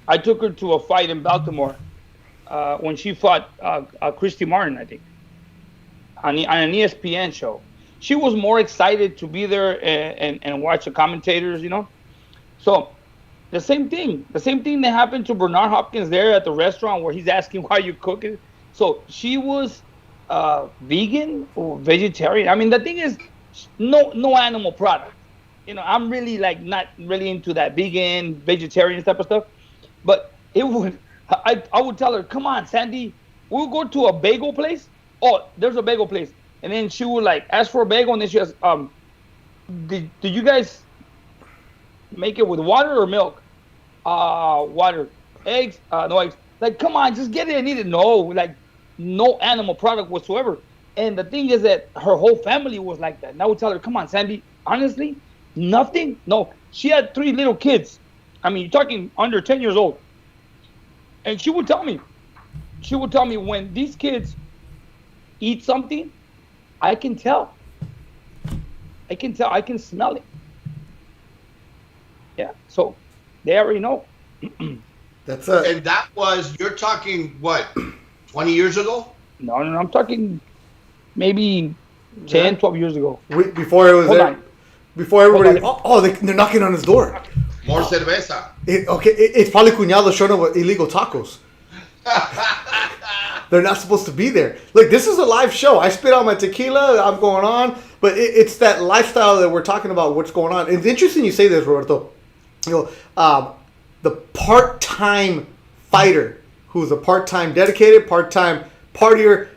I took her to a fight in Baltimore when she fought Christy Martin, I think, on an ESPN show. She was more excited to be there and watch the commentators, So the same thing that happened to Bernard Hopkins there at the restaurant where he's asking why you cooking. So she was vegan or vegetarian. I mean, the thing is, no animal product. I'm really not really into that vegan, vegetarian type of stuff. But I would tell her, come on, Sandy, we'll go to a bagel place. Oh, there's a bagel place. And then she would ask for a bagel, and then she asked, did you guys make it with water or milk? Water. Eggs? No eggs. Come on, just get it and eat it. No, no animal product whatsoever. And the thing is that her whole family was like that. And I would tell her, come on, Sandy, honestly, nothing? No. She had 3 little kids. I mean, you're talking under 10 years old. And she would tell me when these kids eat something, I can tell. I can smell it. Yeah, so they already know. And that was, you're talking, what, 20 years ago? No, I'm talking maybe 10, 12 years ago. Before it was before everybody, they're knocking on his door. More cerveza. It's probably Cuñado showing up with illegal tacos. They're not supposed to be there. Look, this is a live show. I spit out my tequila. I'm going on. But it's that lifestyle that we're talking about, what's going on. It's interesting you say this, Roberto. The part-time fighter who's a part-time dedicated, part-time partier,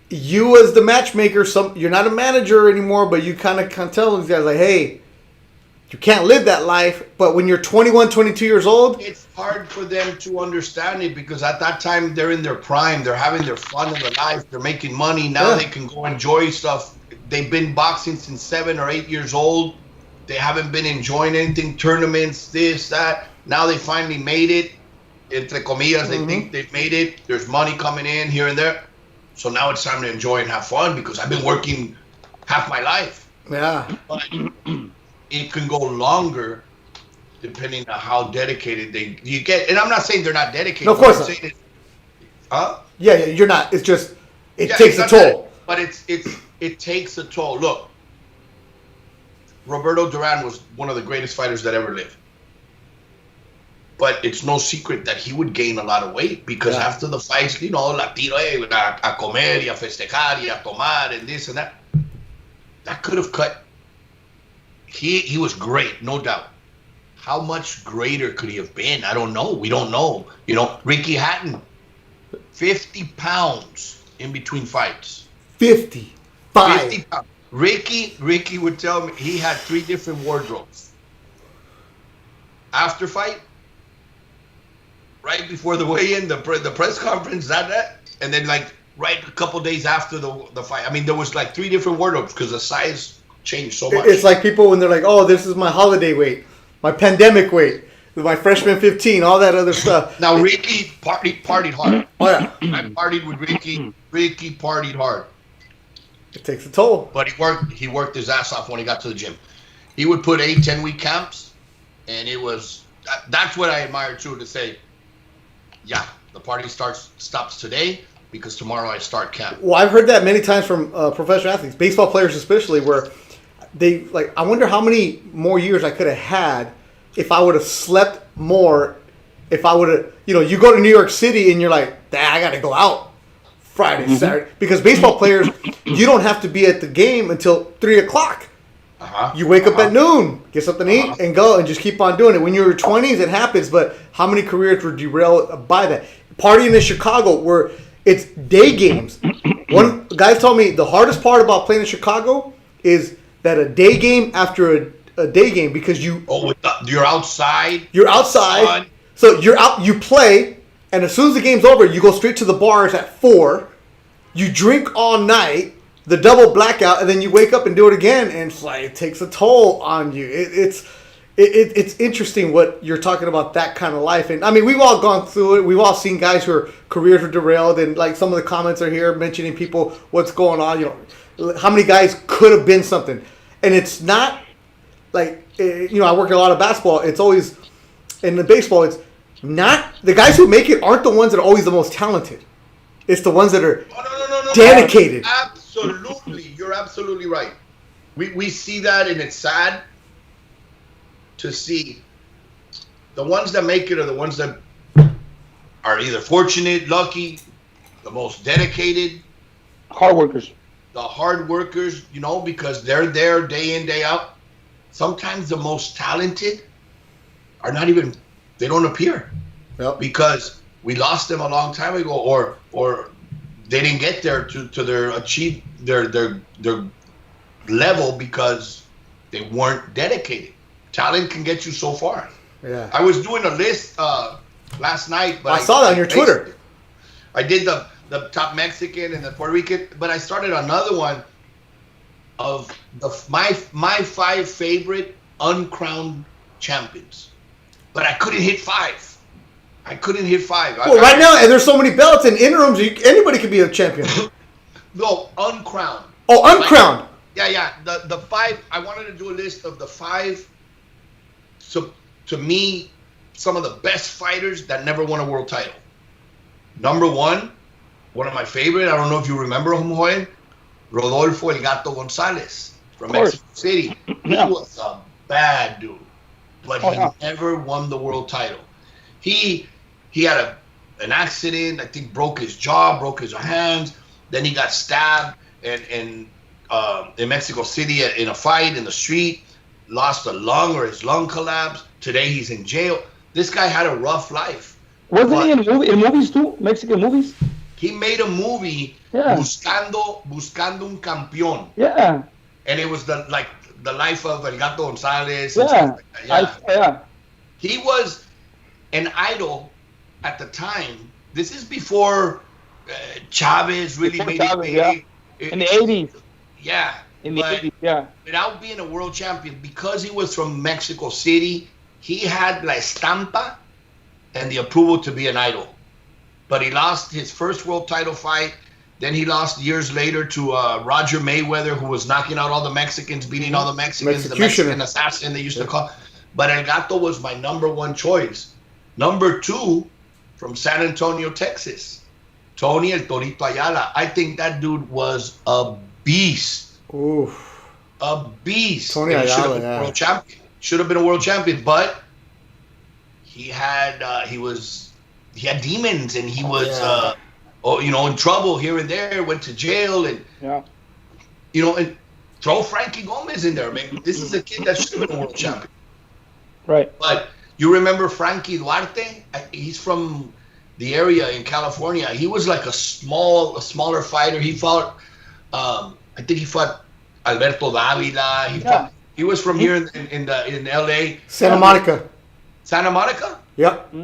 you as the matchmaker, you're not a manager anymore, but you kind of tell these guys, like, hey, you can't live that life. But when you're 21, 22 years old, it's hard for them to understand it because at that time they're in their prime. They're having their fun in their life. They're making money. Now they can go enjoy stuff. They've been boxing since 7 or 8 years old. They haven't been enjoying anything, tournaments, this, that. Now they finally made it. Entre comillas, they think they've made it. There's money coming in here and there. So now it's time to enjoy and have fun because I've been working half my life. Yeah. But it can go longer depending on how dedicated you get. And I'm not saying they're not dedicated. No, of course not. Huh? Yeah, you're not. It's just, it takes a toll. But it takes a toll. Look, Roberto Duran was one of the greatest fighters that ever lived. But it's no secret that he would gain a lot of weight because after the fights, la tiro a comer y a festejar y a tomar and this and that. That could have cut. He was great, no doubt. How much greater could he have been? I don't know. We don't know. Ricky Hatton, 50 pounds in between fights. 50 pounds. Ricky would tell me he had 3 different wardrobes. After fight, right before the weigh-in, the press conference, that, and then like right a couple days after the fight. I mean, there was like 3 different wardrobes because the size changed so much. It's like people when they're like, oh, this is my holiday weight, my pandemic weight, my freshman 15, all that other stuff. Now, Ricky partied hard. Oh, yeah. I partied with Ricky. Ricky partied hard. It takes a toll. But he worked his ass off when he got to the gym. He would put 8-10 week camps, and that's what I admire too, to say, yeah, the party stops today because tomorrow I start camp. Well, I've heard that many times from professional athletes, baseball players especially, where they like, I wonder how many more years I could have had if I would have slept more. If I would have, you go to New York City and you're like, I got to go out Friday, Saturday, because baseball players, you don't have to be at the game until 3:00. You wake up at noon, get something to eat, and go, and just keep on doing it. When you're 20s, it happens, but how many careers were derailed by that? Partying in Chicago, where it's day games. One guy told me the hardest part about playing in Chicago is that a day game after a day game, because you're outside. You're outside, sun. So you're out. You play, and as soon as the game's over, you go straight to the bars at 4. You drink all night. The double blackout, and then you wake up and do it again, and it's like it takes a toll on you. It's interesting what you're talking about, that kind of life. And I mean, we've all gone through it. We've all seen guys whose careers were derailed, and like some of the comments are here mentioning people what's going on. How many guys could have been something, and it's not like I work in a lot of basketball. It's always in the baseball. It's not the guys who make it aren't the ones that are always the most talented. It's the ones that are dedicated. Absolutely, you're absolutely right. We see that, and it's sad to see the ones that make it are the ones that are either fortunate, lucky, the most dedicated, hard workers. The hard workers, because they're there day in, day out. Sometimes the most talented are not even, they don't appear. Yep. Because we lost them a long time ago, or they didn't get there to achieve their level because they weren't dedicated. Talent can get you so far. Yeah. I was doing a list last night, but I saw that on your Twitter. I did the top Mexican and the Puerto Rican, but I started another one of my 5 favorite uncrowned champions, but I couldn't hit 5. Well, right now, and there's so many belts and interims, anybody could be a champion. No, uncrowned. Oh, uncrowned. Yeah. The 5. I wanted to do a list of the 5. So to me, some of the best fighters that never won a world title. Number 1, one of my favorite. I don't know if you remember him, Joel. Rodolfo El Gato Gonzalez from Mexico City. He was a bad dude, but he never won the world title. He had a an accident. I think broke his jaw, broke his hands. Then he got stabbed in Mexico City in a fight in the street. Lost a lung, or his lung collapsed. Today he's in jail. This guy had a rough life. Wasn't he in movies too? Mexican movies? He made a movie, Yeah. Buscando un Campeón. Yeah. And it was the life of El Gato Gonzalez. Yeah. And stuff like that. Yeah. He was an idol at the time. This is before Chavez really made it big. Yeah. In the 80s. Yeah. In the 80s, yeah. Without being a world champion, because he was from Mexico City, he had la estampa and the approval to be an idol. But he lost his first world title fight. Then he lost years later to Roger Mayweather, who was knocking out all the Mexicans, beating all the Mexicans, the Mexican assassin they used to call. But El Gato was my number one choice. Number two, from San Antonio, Texas, Tony El Torito Ayala. I think that dude was a beast. Oof. A beast. Tony Ayala, yeah. World champion. Should have been a world champion, but he had demons, and he was in trouble here and there. Went to jail, and and throw Frankie Gomez in there, man. This is a kid that should have been a world champion. Right. But you remember Frankie Duarte? He's from the area in California. He was like a smaller fighter. He fought. I think he fought Alberto Davila. He was from here in L.A. Santa Monica. Santa Monica? Yep.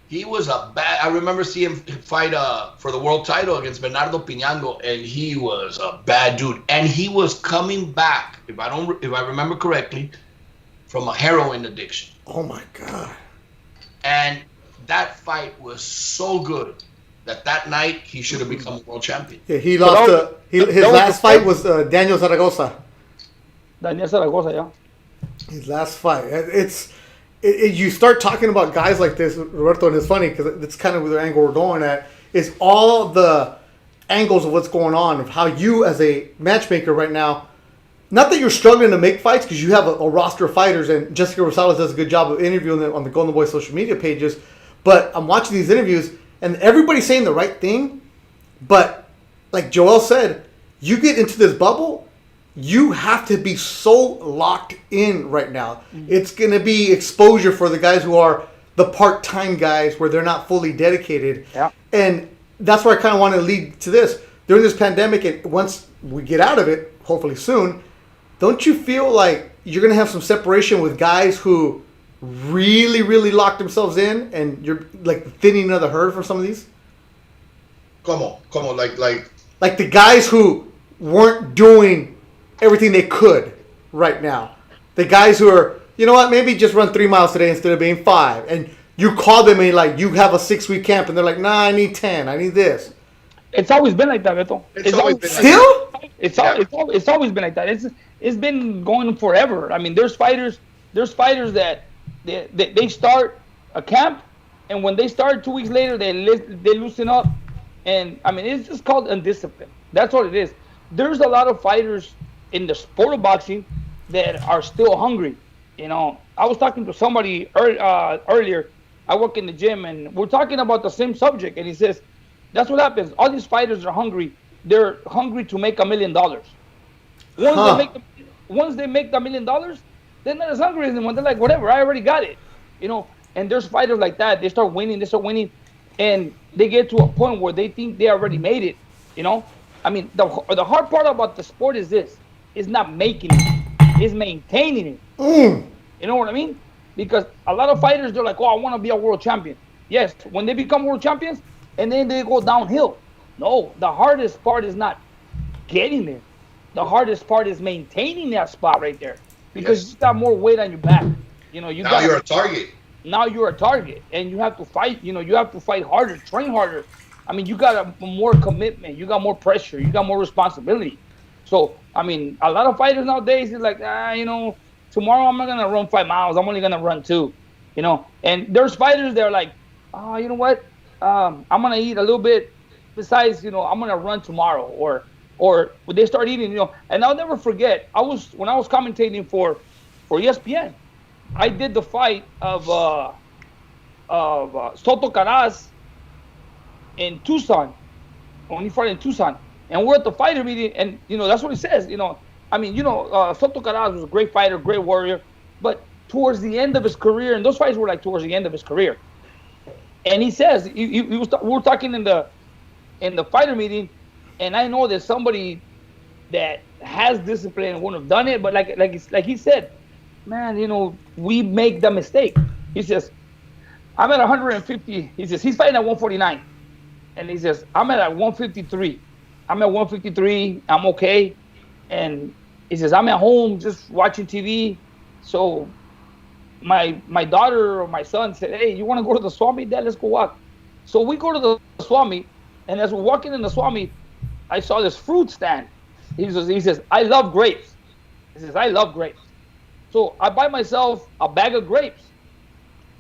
He was I remember seeing him fight for the world title against Bernardo Piñango, and he was a bad dude. And he was coming back, if I remember correctly, from a heroin addiction. Oh my God. And that fight was so good that night he should have become a world champion. Yeah, he lost. His last fight was Daniel Zaragoza. Daniel Zaragoza, yeah. His last fight. You start talking about guys like this, Roberto, and it's funny because it's kind of the angle we're going at. Is all the angles of what's going on, of how you as a matchmaker right now. Not that you're struggling to make fights because you have a roster of fighters, and Jessica Rosales does a good job of interviewing them on the Golden Boy social media pages. But I'm watching these interviews, and everybody's saying the right thing. But like Joel said, you get into this bubble, you have to be so locked in right now. Mm-hmm. It's going to be exposure for the guys who are the part-time guys where they're not fully dedicated. Yeah. And that's where I kind of want to lead to this. During this pandemic, and once we get out of it, hopefully soon, don't you feel like you're going to have some separation with guys who really, really locked themselves in, and you're like thinning of the herd for some of these? Como, like the guys who weren't doing everything they could right now. The guys who are, you know what, maybe just run 3 miles today instead of being 5. And you call them and like, you have a 6-week camp, and they're like, nah, I need 10. I need this. It's always been like that, Beto. It's always been still? Like it's always been like that. It's been going forever. I mean, there's fighters that they start a camp, and when they start 2 weeks later, they loosen up, and I mean, it's just called undiscipline. That's what it is. There's a lot of fighters in the sport of boxing that are still hungry. You know, I was talking to somebody earlier. I work in the gym, and we're talking about the same subject, and he says, that's what happens. All these fighters are hungry. They're hungry to make $1 million. Once they make the $1 million, they're not as hungry anymore. They're like, whatever, I already got it. You know, and there's fighters like that. They start winning, and they get to a point where they think they already made it. You know, I mean, the hard part about the sport is this: is not making it, is maintaining it. You know what I mean? Because a lot of fighters, they're like, oh, I want to be a world champion. Yes, when they become world champions, and then they go downhill. No, the hardest part is not getting there. The hardest part is maintaining that spot right there, because you got more weight on your back. You know, you're a target. Now you're a target, and you have to fight. You know, you have to fight harder, train harder. I mean, you got more commitment. You got more pressure. You got more responsibility. So, I mean, a lot of fighters nowadays is like, you know, tomorrow I'm not gonna run 5 miles. I'm only gonna run 2. You know, and there's fighters that are like, oh, you know what? I'm gonna eat a little bit. Besides, you know, I'm gonna run tomorrow, or when they start eating, you know. And I'll never forget. When I was commentating for ESPN, I did the fight of Soto Caraz in Tucson. When he fought in Tucson, and we're at the fighter meeting, and that's what he says. Soto Caraz was a great fighter, great warrior, but towards the end of his career, and those fights were like towards the end of his career. And he says we were talking in the fighter meeting, and I know there's somebody that has discipline and wouldn't have done it, but like he said, man, we make the mistake. He says, I'm at 150. He says he's fighting at 149, and he says I'm at 153. I'm at 153. I'm okay, and he says I'm at home just watching TV. So my daughter or my son said, hey, you want to go to the swap meet, Dad? Let's go walk. So we go to the swap meet, and as we're walking in the swap meet, I saw this fruit stand. He says, I love grapes. He says, I love grapes. So I buy myself a bag of grapes.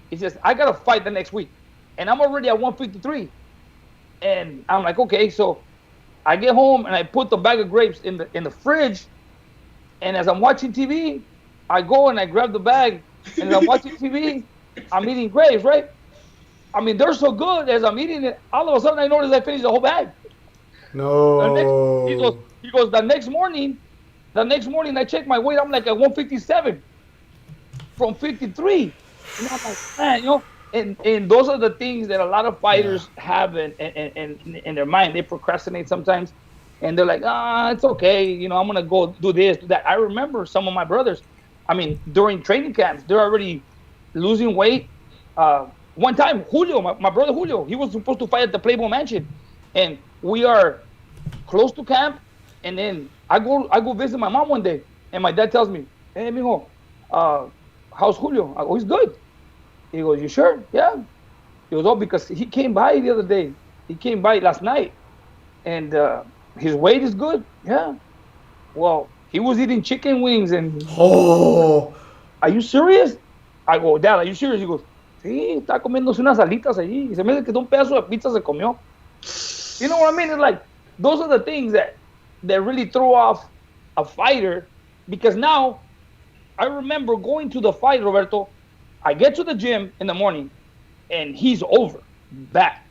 He says, I got to fight the next week. And I'm already at 153. And I'm like, okay. So I get home and I put the bag of grapes in the fridge. And as I'm watching TV, I go and I grab the bag. And as I'm watching TV, I'm eating grapes, right? I mean, they're so good. As I'm eating it, all of a sudden I notice I finished the whole bag. No. He goes, the next morning I check my weight, I'm like at 157 from 53. And I'm like, man, and those are the things that a lot of fighters have in their mind. They procrastinate sometimes, and they're like, it's okay, I'm gonna go do this, do that. I remember some of my brothers, during training camps, they're already losing weight. One time, Julio, my brother Julio, he was supposed to fight at the Playboy Mansion, and we are close to camp, and then I go visit my mom one day, and my dad tells me, hey, mijo, how's Julio? I go, he's good. He goes, you sure? Yeah. He goes, because he came by the other day. He came by last night, and his weight is good. Yeah. Well, he was eating chicken wings and. Oh. Are you serious? I go, Dad, are you serious? He goes, sí, está comiéndose unas alitas allí. Y se me dice que un pedazo de pizza se comió. You know what I mean? It's like, those are the things that really throw off a fighter, because now I remember going to the fight, Roberto. I get to the gym in the morning and he's over, back.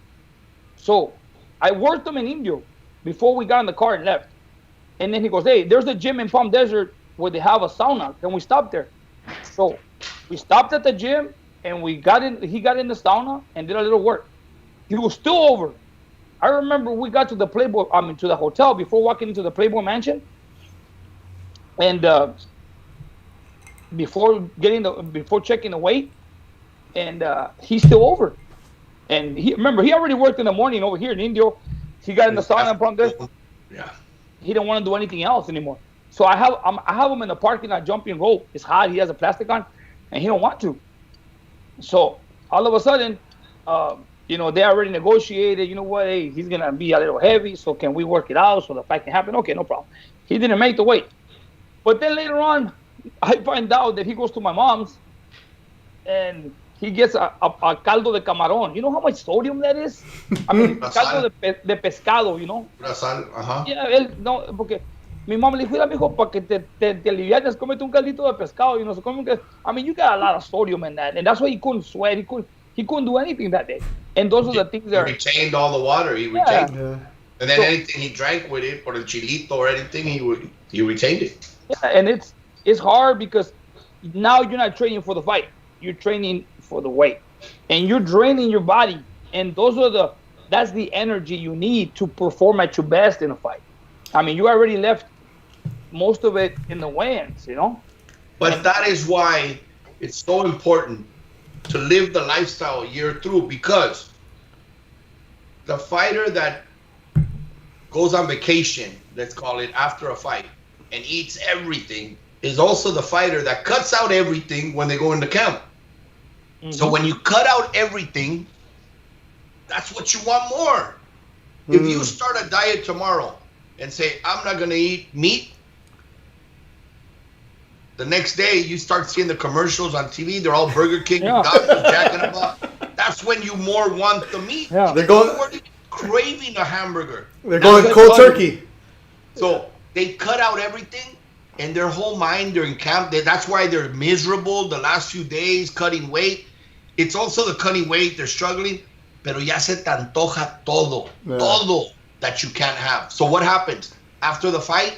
So I worked him in Indio before we got in the car and left. And then he goes, hey, there's a gym in Palm Desert where they have a sauna. Can we stop there? So we stopped at the gym and he got in the sauna and did a little work. He was still over. I remember we got to the to the hotel before walking into the Playboy Mansion. And before checking the weight, and he's still over. And he already worked in the morning over here in Indio. He got in the sauna from there. Yeah. He didn't want to do anything else anymore. So I have him in the parking lot jumping rope. It's hot. He has a plastic on, and he don't want to. So all of a sudden, they already negotiated. You know what? Hey, he's gonna be a little heavy. So can we work it out so the fight can happen? Okay, no problem. He didn't make the weight. But then later on, I find out that he goes to my mom's and he gets a caldo de camarón. You know how much sodium that is? Caldo de pescado, La sal, ajá. Yeah, porque mi mamá le dijo, mira, mijo, para que te alivianes, cómete un caldito de pescado. You got a lot of sodium in that. And that's why he couldn't sweat. He couldn't do anything that day. And those are the things that... He retained all the water. He retained it. And then anything he drank with it, or the chilito or anything, he retained it. Yeah, and it's hard because now you're not training for the fight. You're training for the weight. And you're draining your body. And that's the energy you need to perform at your best in a fight. You already left most of it in the weigh-ins, But that is why it's so important to live the lifestyle a year through, because the fighter that goes on vacation, let's call it, after a fight and eats everything is also the fighter that cuts out everything when they go into camp. Mm-hmm. So when you cut out everything, that's what you want more. If you start a diet tomorrow and say, I'm not going to eat meat, the next day you start seeing the commercials on TV. They're all Burger King, McDonald's, Jack in the Box. That's when you more want the meat. Yeah. They're craving a hamburger. They're going cold turkey. So they cut out everything, and their whole mind during camp, that's why they're miserable the last few days, cutting weight. It's also the cutting weight. They're struggling pero ya se te antoja todo that you can't have. So what happens? After the fight,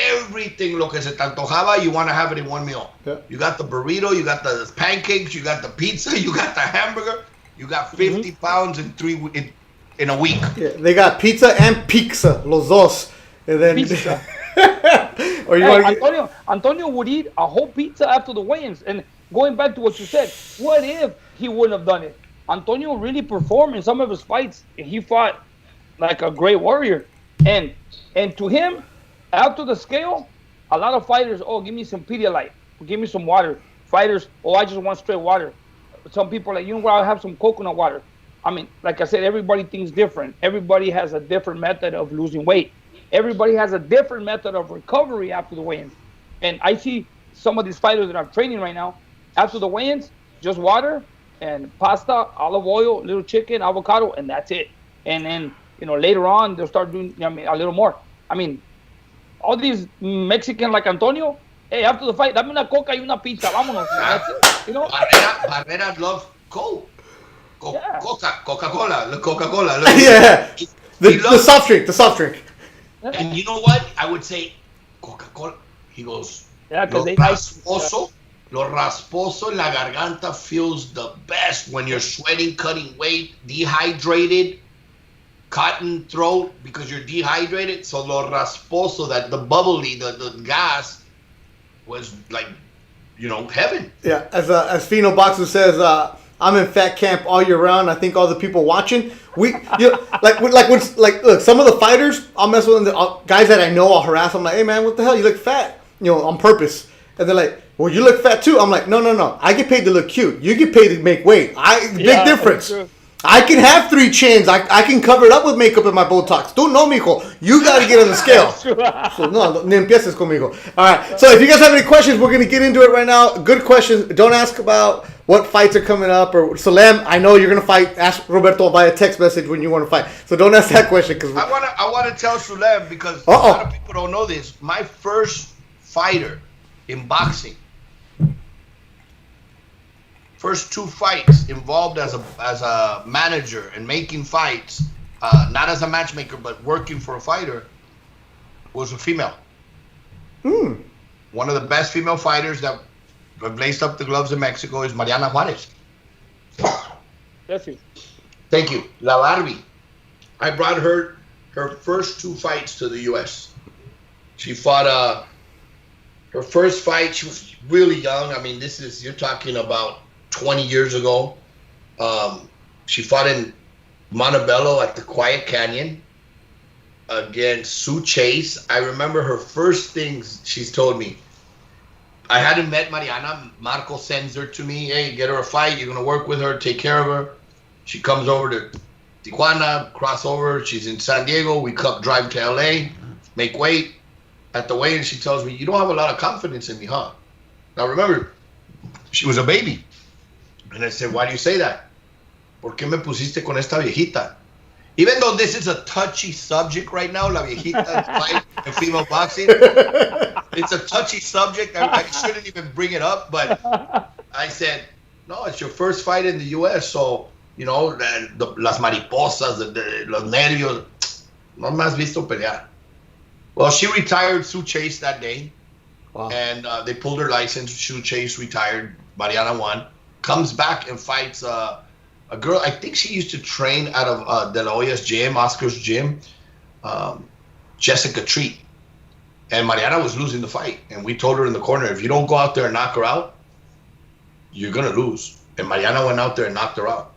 everything lo que se te antojaba, you want to have it in one meal. Yeah. You got the burrito, you got the pancakes, you got the pizza, you got the hamburger, you got 50 pounds in a week. Yeah, they got pizza and pizza, los dos. And then Pizza. or you Hey, want to Antonio would eat a whole pizza after the weigh-ins. And going back to what you said, what if he wouldn't have done it? Antonio really performed in some of his fights. He fought like a great warrior. And to him, after the scale, a lot of fighters, oh, give me some Pedialyte, give me some water. Fighters, oh, I just want straight water. Some people are like, you know what, I'll have some coconut water. I mean, like I said, everybody thinks different. Everybody has a different method of losing weight. Everybody has a different method of recovery after the weigh-ins. And I see some of these fighters that I'm training right now, after the weigh-ins, just water and pasta, olive oil, little chicken, avocado, and that's it. And then, later on, they'll start doing a little more. I mean, all these Mexican like Antonio, hey, after the fight, dame una coca y una pizza, vámonos. That's it, Barrera loves Coke. Yeah. Coca-Cola. yeah. The soft drink. And you know what? I would say Coca-Cola. He goes, Yeah, because lo rasposo en la garganta feels the best when you're sweating, cutting weight, dehydrated, cotton throat because you're dehydrated. So lo rasposo, that the bubbly, the gas was like, heaven. Yeah, as Fino Boxer says, I'm in fat camp all year round. I think all the people watching, look, some of the fighters, I'll mess with them, guys that I know, I'll harass them, like, hey man, what the hell, you look fat, on purpose. And they're like, well, you look fat too. I'm like, no. I get paid to look cute. You get paid to make weight. Big difference. I can have 3 chins. I can cover it up with makeup and my Botox. Don't know, mijo. You got to get on the scale. So, no empieces conmigo. All right. So if you guys have any questions, we're going to get into it right now. Good questions. Don't ask about what fights are coming up. Or Salem, I know you're going to fight. Ask Roberto via text message when you want to fight. So don't ask that question. Cause I want to tell Salem, because a lot of people don't know this. My first fighter in boxing, first 2 fights involved as a manager and making fights, not as a matchmaker but working for a fighter, was a female. One of the best female fighters that have laced up the gloves in Mexico is Mariana Juarez. That's it. Thank you. La Barbie. I brought her first 2 fights to the U.S. She fought her first fight. She was really young. I mean, you're talking about 20 years ago. She fought in Montebello at the Quiet Canyon against Sue Chase. I remember her first things she's told me. I hadn't met Mariana. Marco sends her to me. Hey, get her a fight. You're going to work with her, take care of her. She comes over to Tijuana, cross over. She's in San Diego. We drive to LA, make weight. At the weigh-in, she tells me, you don't have a lot of confidence in me, huh? Now remember, she was a baby. And I said, why do you say that? ¿Por qué me pusiste con esta viejita? Even though this is a touchy subject right now, la viejita fight in female boxing, it's a touchy subject. I shouldn't even bring it up, but I said, no, it's your first fight in the U.S., so, las mariposas, los nervios, no me has visto pelear. Well, she retired Sue Chase that day. Wow. And they pulled her license. Sue Chase retired. Mariana won. Comes back and fights a girl. I think she used to train out of De La Hoya's gym, Oscar's gym, Jessica Treat. And Mariana was losing the fight. And we told her in the corner, if you don't go out there and knock her out, you're going to lose. And Mariana went out there and knocked her out.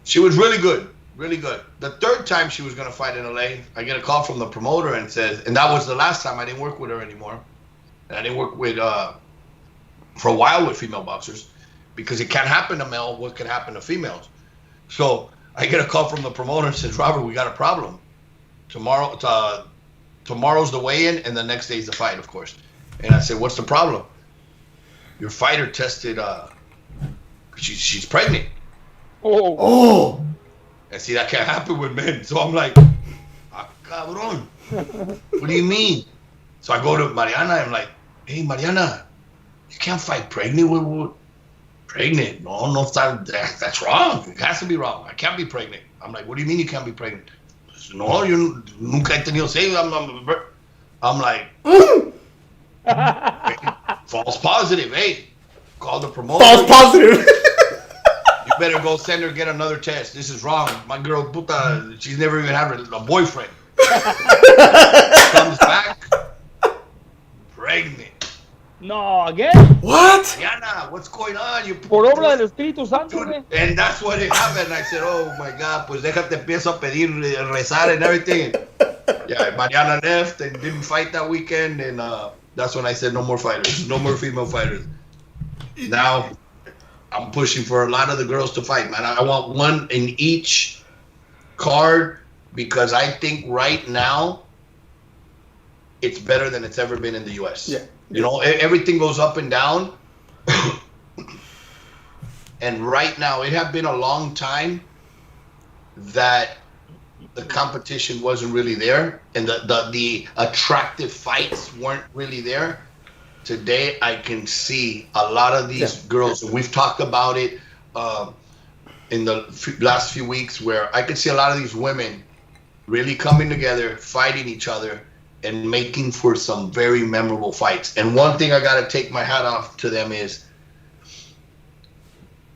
She was really good. Really good. The third time she was going to fight in LA, I get a call from the promoter and says, and that was the last time I didn't work with her anymore. And I didn't work with, for a while with female boxers, because it can't happen to male what can happen to females. So I get a call from the promoter and says, Robert, we got a problem. Tomorrow's the weigh-in and the next day's the fight, of course. And I said, what's the problem? Your fighter tested, she's pregnant. Oh. And see, that can't happen with men. So I'm like, cabrón. What do you mean? So I go to Mariana and I'm like, hey, Mariana, you can't fight pregnant. pregnant. No, that's wrong. It has to be wrong. I can't be pregnant. I'm like, what do you mean you can't be pregnant? No, you nunca he tenido sexo. I'm like, false positive. Hey, call the promoter. False positive. You better go send her get another test. This is wrong. My girl, puta, she's never even had a boyfriend. Comes back, pregnant. No, again? What? Diana, what's going on? You Por obra del Espíritu Santo, güey. And that's what it happened. I said, oh my God, pues déjate empiezo a pedir, rezar and everything. Yeah, Mariana left and didn't fight that weekend. And that's when I said, no more fighters. No more female fighters. Now, I'm pushing for a lot of the girls to fight, man. I want one in each card because I think right now it's better than it's ever been in the U.S. Yeah. You know, everything goes up and down. And right now, it had been a long time that the competition wasn't really there and the attractive fights weren't really there. Today, I can see a lot of these girls. We've talked about it in the last few weeks where I can see a lot of these women really coming together, fighting each other, and making for some very memorable fights. And one thing I got to take my hat off to them is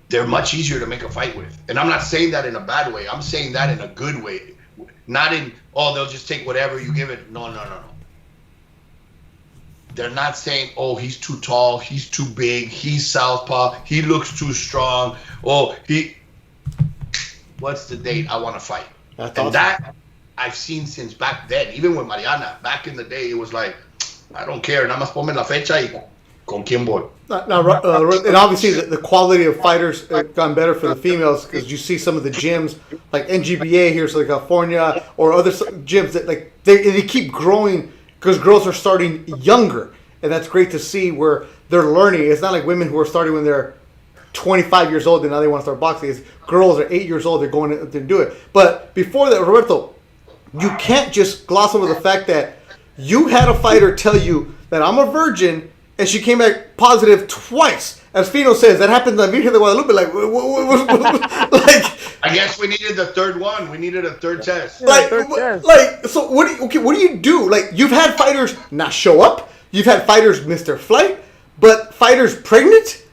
they're much easier to make a fight with. And I'm not saying that in a bad way. I'm saying that in a good way. Not in, oh, they'll just take whatever you give it. No. They're not saying, oh, he's too tall, he's too big, he's southpaw, he looks too strong. Oh, what's the date? I want to fight. That's and awesome. That I've seen since back then. Even with Mariana, back in the day, it was like, I don't care. Nada más ponme la fecha y con quién voy. Now, and obviously the quality of fighters have gotten better for the females because you see some of the gyms like NGBA here, so California, or other gyms that like they keep growing because girls are starting younger, and that's great to see where they're learning. It's not like women who are starting when they're 25 years old and now they want to start boxing. It's girls are 8 years old, they're going to do it. But before that, Roberto, you can't just gloss over the fact that you had a fighter tell you that I'm a virgin, and she came back positive twice. As Fino says, that happened to Virgen de Guadalupe. Like, I guess we needed the third one. We needed a third test. So what do you do? Like, you've had fighters not show up. You've had fighters miss their flight, but fighters pregnant.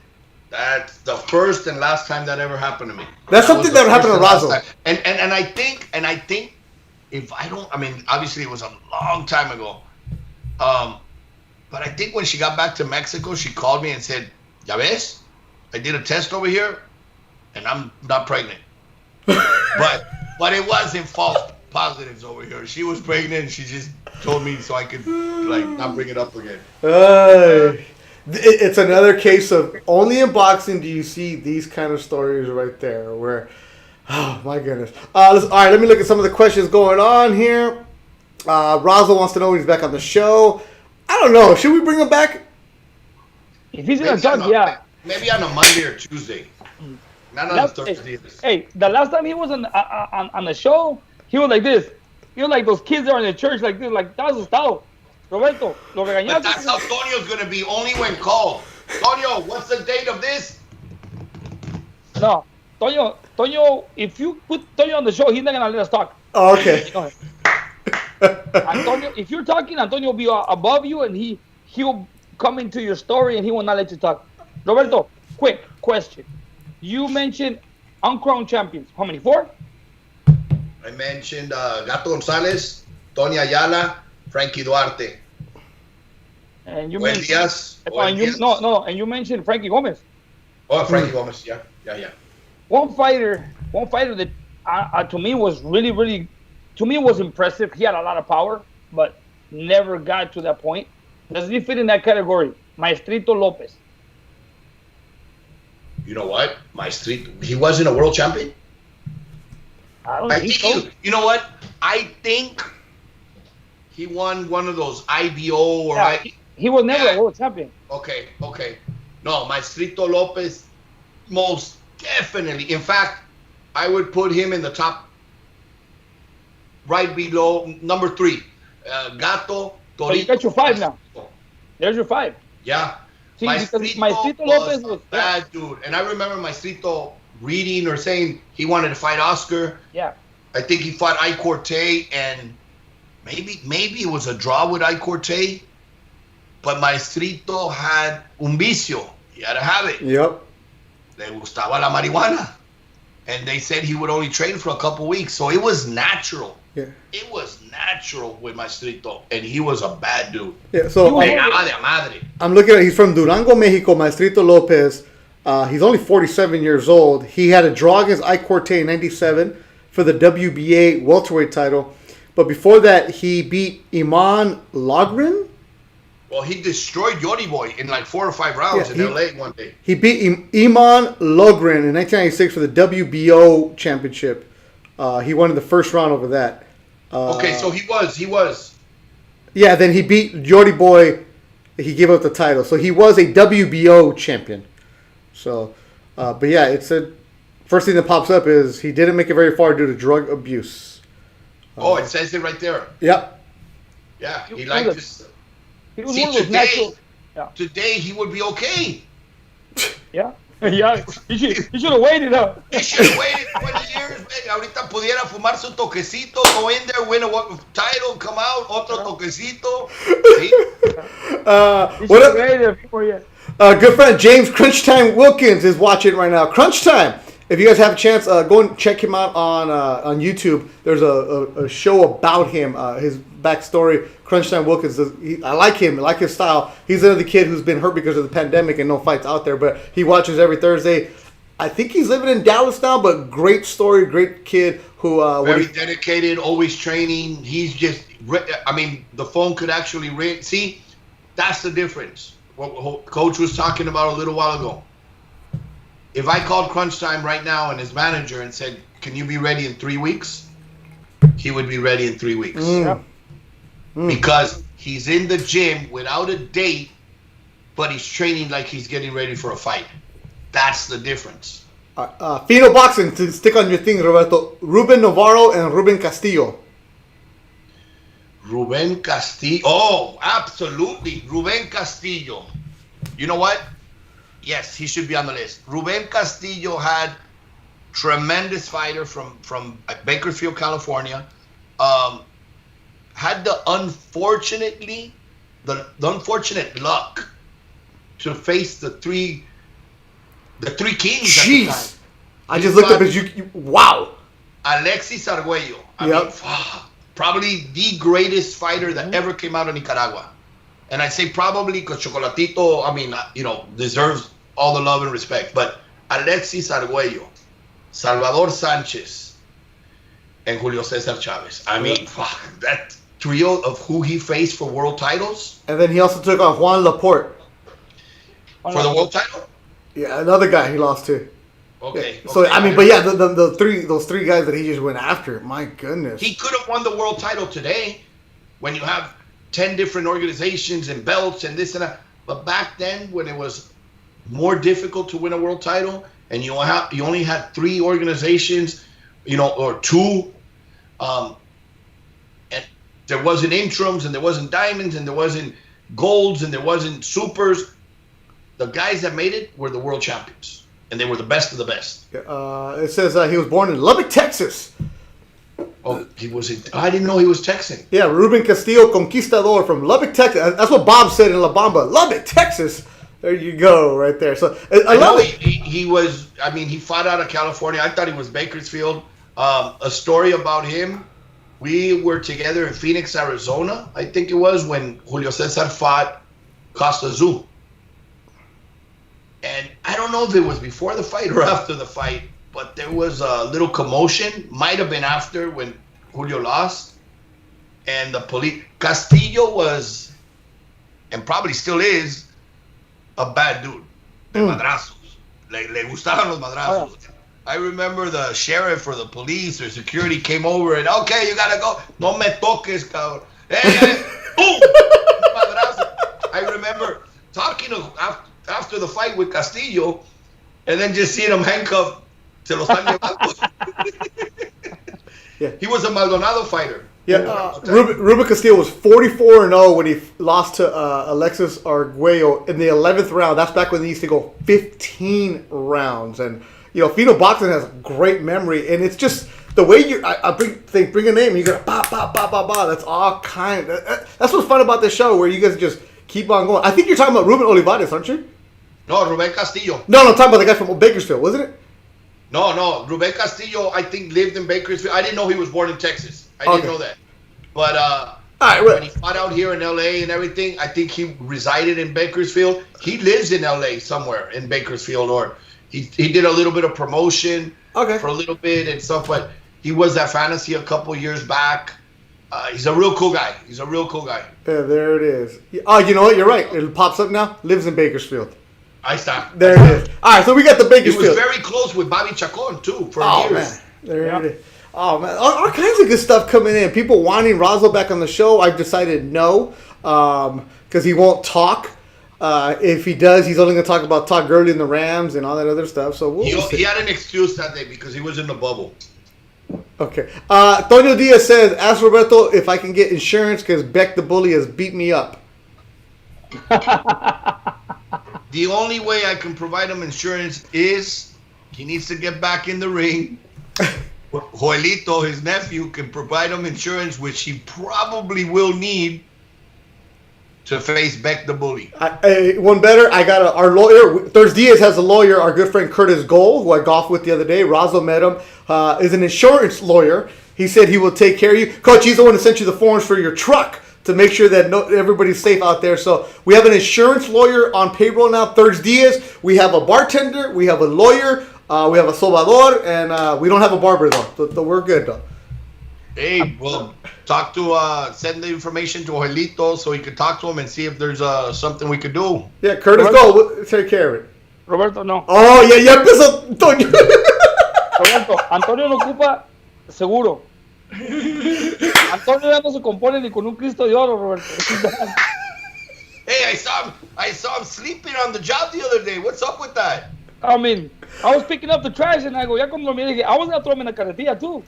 That's the first and last time that ever happened to me. That's something that happened to Razo. And I think if I don't, I mean, obviously it was a long time ago. But I think when she got back to Mexico, she called me and said, "Ya ves, I did a test over here, and I'm not pregnant." but it wasn't false positives over here. She was pregnant, and she just told me so I could like not bring it up again. It's another case of only in boxing do you see these kind of stories right there. Where, oh my goodness! All right, let me look at some of the questions going on here. Razo wants to know when he's back on the show. I don't know. Should we bring him back? If he's gonna talk, yeah. Maybe on a Monday or Tuesday. Not on a Thursday. Hey, the last time he was on the show, he was like this. He was like those kids that are in the church, like this, like that's asustado. Roberto, lo regañaste. But that's how Tonio's gonna be, only when called. Tonio, what's the date of this? No, Tonio, if you put Tonio on the show, he's not gonna let us talk. Oh, okay. Antonio, if you're talking, Antonio will be above you, and he'll come into your story, and he will not let you talk. Roberto, quick question. You mentioned uncrowned champions. How many? 4? I mentioned Gato Gonzalez, Tony Ayala, Frankie Duarte. And you mentioned Diaz. And you mentioned Frankie Gomez. Oh, Frankie Gomez, yeah. One fighter that to me was really, to me was impressive. He had a lot of power, but never got to that point. Does he fit in that category? Maestrito Lopez. You know what? He wasn't a world champion? I don't think so. You know what? I think he won one of those IBO or... Yeah, he was never a world champion. Okay. No, Maestrito Lopez, most definitely. In fact, I would put him in the top, right below, number 3. Gato, Torito. So you got your 5 now. There's your 5. Yeah. See, because Maestrito Lopez was bad dude. And I remember Maestrito reading or saying he wanted to fight Oscar. Yeah. I think he fought Ike Corte, and maybe it was a draw with Ike Corte. But Maestrito had un vicio. He had to have it. Yep. Le gustaba la marihuana. And they said he would only train for a couple weeks. So it was natural. Yeah. It was natural with Maestrito. And he was a bad dude. Yeah, so I'm looking at, he's from Durango, Mexico, Maestrito Lopez. He's only 47 years old. He had a draw against Ike Corte in 97 for the WBA welterweight title. But before that, he beat Iman Logren. Well, he destroyed Yori Boy in like 4 or 5 rounds in LA one day. He beat Iman Logren in 1996 for the WBO championship. He won in the first round over that. Okay, so he was. Yeah, then he beat Yori Boy. He gave up the title. So he was a WBO champion. So, but yeah, it's a first thing that pops up is he didn't make it very far due to drug abuse. It says it right there. Yep. Yeah, he liked this. He was one of those natural. Yeah. Today he would be okay. Yeah. Yeah. He should have waited up. He should have waited 20 years, man. Ahorita pudiera fumar su toquecito, go in there, win a title, come out, otro toquecito. ¿Sí? What up? Good friend James Crunch Time Wilkins is watching right now. Crunch Time. If you guys have a chance, go and check him out on YouTube. There's a show about him, his backstory. Crunch Time Wilkins. I like him. I like his style. He's another kid who's been hurt because of the pandemic and no fights out there, but he watches every Thursday. I think he's living in Dallas now, but great story, great kid who very dedicated, always training. He's just, the phone could actually ring. See, that's the difference. What Coach was talking about a little while ago. If I called Crunch Time right now and his manager and said, "Can you be ready in 3 weeks?" He would be ready in 3 weeks. Because he's in the gym without a date, but he's training like he's getting ready for a fight. That's the difference. Fino Boxing, to stick on your thing, Roberto. Ruben Navarro and Ruben Castillo. Ruben Castillo. Oh, absolutely. Ruben Castillo. You know what? Yes, he should be on the list. Ruben Castillo had tremendous fighter from Bakersfield, California. Had the unfortunate luck to face the three kings. Jeez, at the time. I just looked up as you. Wow. Alexis Arguello. I mean, probably the greatest fighter that ever came out of Nicaragua. And I say probably because Chocolatito, deserves all the love and respect. But Alexis Arguello, Salvador Sanchez, and Julio Cesar Chavez. I mean, that trio of who he faced for world titles. And then he also took on Juan Laporte. For the world title? Yeah, another guy he lost to. Okay. Yeah. So, those three guys that he just went after, my goodness. He could have won the world title today when you have 10 different organizations and belts and this and that. But back then, when it was more difficult to win a world title, and you only had 3 organizations, or 2, and there wasn't interims, and there wasn't diamonds, and there wasn't golds, and there wasn't supers. The guys that made it were the world champions, and they were the best of the best. It says he was born in Lubbock, Texas. Oh, I didn't know he was Texan. Yeah, Ruben Castillo Conquistador from Lubbock, Texas. That's what Bob said in La Bamba. Lubbock, Texas. There you go, right there. So I love it. He was. He fought out of California. I thought he was Bakersfield. A story about him. We were together in Phoenix, Arizona. I think it was when Julio Cesar fought Costa Azul. And I don't know if it was before the fight or after the fight, but there was a little commotion. Might have been after when Julio lost. And the police. Castillo was, and probably still is, a bad dude. De madrazos. Le gustaban los madrazos. I remember the sheriff or the police or security came over and, okay, you gotta go. No me toques, cabrón. Hey, boom! Madrazo. I remember talking after the fight with Castillo and then just seeing him handcuffed. Se lo están llevando. Yeah. He was a Maldonado fighter. Yeah, Ruben Castillo was 44-0 when he lost to Alexis Arguello in the 11th round. That's back when they used to go 15 rounds. And, Fino Boxing has a great memory. And it's just the way I bring a name and you go, ba, ba, ba, ba, ba. That's all kind. That's what's fun about this show, where you guys just keep on going. I think you're talking about Ruben Olivares, aren't you? No, Ruben Castillo. No, I'm talking about the guy from Bakersfield, wasn't it? No. Ruben Castillo, I think, lived in Bakersfield. I didn't know he was born in Texas. I didn't know that. But when he fought out here in L.A. and everything, I think he resided in Bakersfield. He lives in L.A. somewhere in Bakersfield, or he did a little bit of promotion for a little bit and stuff. But he was at Fantasy a couple years back. He's a real cool guy. Yeah, there it is. Oh, you know what? You're right. It pops up now. Lives in Bakersfield. I stop. There it is. All right, so we got the Bakersfield. He was very close with Bobby Chacon, too, for years. Man. There it is. Oh, man. All kinds of good stuff coming in. People wanting Razo back on the show. I've decided no, because he won't talk. If he does, he's only going to talk about Todd Gurley and the Rams and all that other stuff. So he had an excuse that day because he was in the bubble. Okay. Antonio Diaz says, ask Roberto if I can get insurance because Beck the Bully has beat me up. The only way I can provide him insurance is he needs to get back in the ring. Joelito, his nephew, can provide him insurance, which he probably will need to face Beck the Bully. One better, I got our lawyer. ThursDIAZ has a lawyer, our good friend Curtis Gold, who I golfed with the other day. Razo met him, is an insurance lawyer. He said he will take care of you. Coach, he's the one who sent you the forms for your truck to make sure that everybody's safe out there. So we have an insurance lawyer on payroll now, ThursDIAZ. We have a bartender. We have a lawyer. We have a sobador, and we don't have a barber, though. So we're good, though. Hey, well, send the information to Joelito so he can talk to him and see if there's something we could do. Yeah, Curtis, we'll take care of it. Roberto, no. Oh, ya empezó Antonio. Roberto, Antonio no ocupa seguro. Antonio ya no se compone ni con un Cristo de oro, Roberto. Hey, I saw him sleeping on the job the other day. What's up with that? I mean, I was picking up the trash and I go, ya cuando lo miré, dije, I was going to throw him in the carretilla too.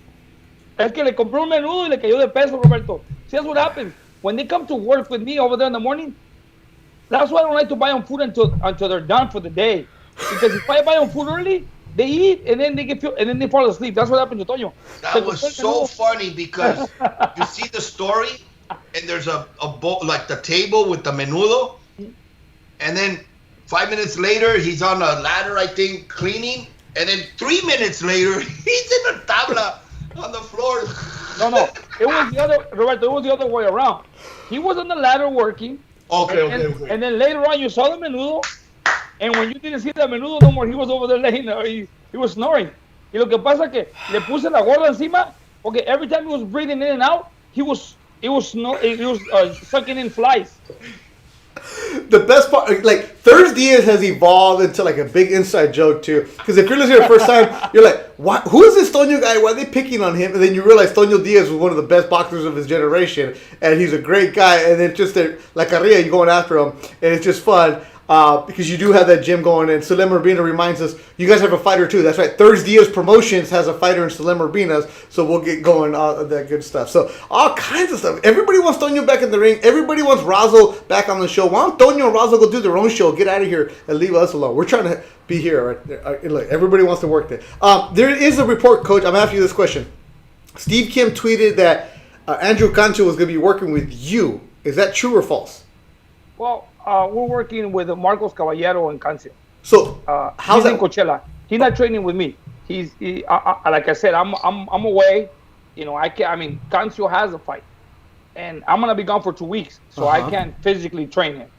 Es que le compré un menudo y le cayó de peso, Roberto. See, that's what happens. When they come to work with me over there in the morning, that's why I don't like to buy them food until they're done for the day. Because if I buy them food early, they eat and then they fall asleep. That's what happened to Toño. That was so funny because you see the story and there's a bowl, like the table with the menudo, and then 5 minutes later, he's on a ladder, I think, cleaning. And then 3 minutes later, he's in a tabla on the floor. No. It was the other, Roberto, it was the other way around. He was on the ladder working. Okay. And then later on, you saw the menudo. And when you didn't see the menudo no more, he was over there laying there. He was snoring. Y lo que pasa es que le puse la gorra encima. Okay, every time he was breathing in and out, he was sucking in flies. The best part, like, ThursDIAZ has evolved into like a big inside joke too. Because if you're listening the first time, you're like, "What? Who is this Toño guy? Why are they picking on him?" And then you realize Toño Diaz was one of the best boxers of his generation, and he's a great guy. And then just like Carrilla, you're going after him, and it's just fun. Because you do have that gym going, and Salem Urbina reminds us, you guys have a fighter too. That's right. ThursDIAZ Promotions has a fighter in Salem Urbina's, so we'll get going on that good stuff. So all kinds of stuff. Everybody wants Toño back in the ring. Everybody wants Razo back on the show. Why don't Toño and Razo go do their own show? Get out of here and leave us alone. We're trying to be here. Right? Look, everybody wants to work there. There is a report, Coach. I'm asking you this question. Steve Kim tweeted that Andrew Cancho was going to be working with you. Is that true or false? Well, we're working with Marcos Caballero and Cancio. So how's he's in Coachella. He's not training with me. Like I said, I'm away. Cancio has a fight, and I'm gonna be gone for 2 weeks, so I can't physically train him.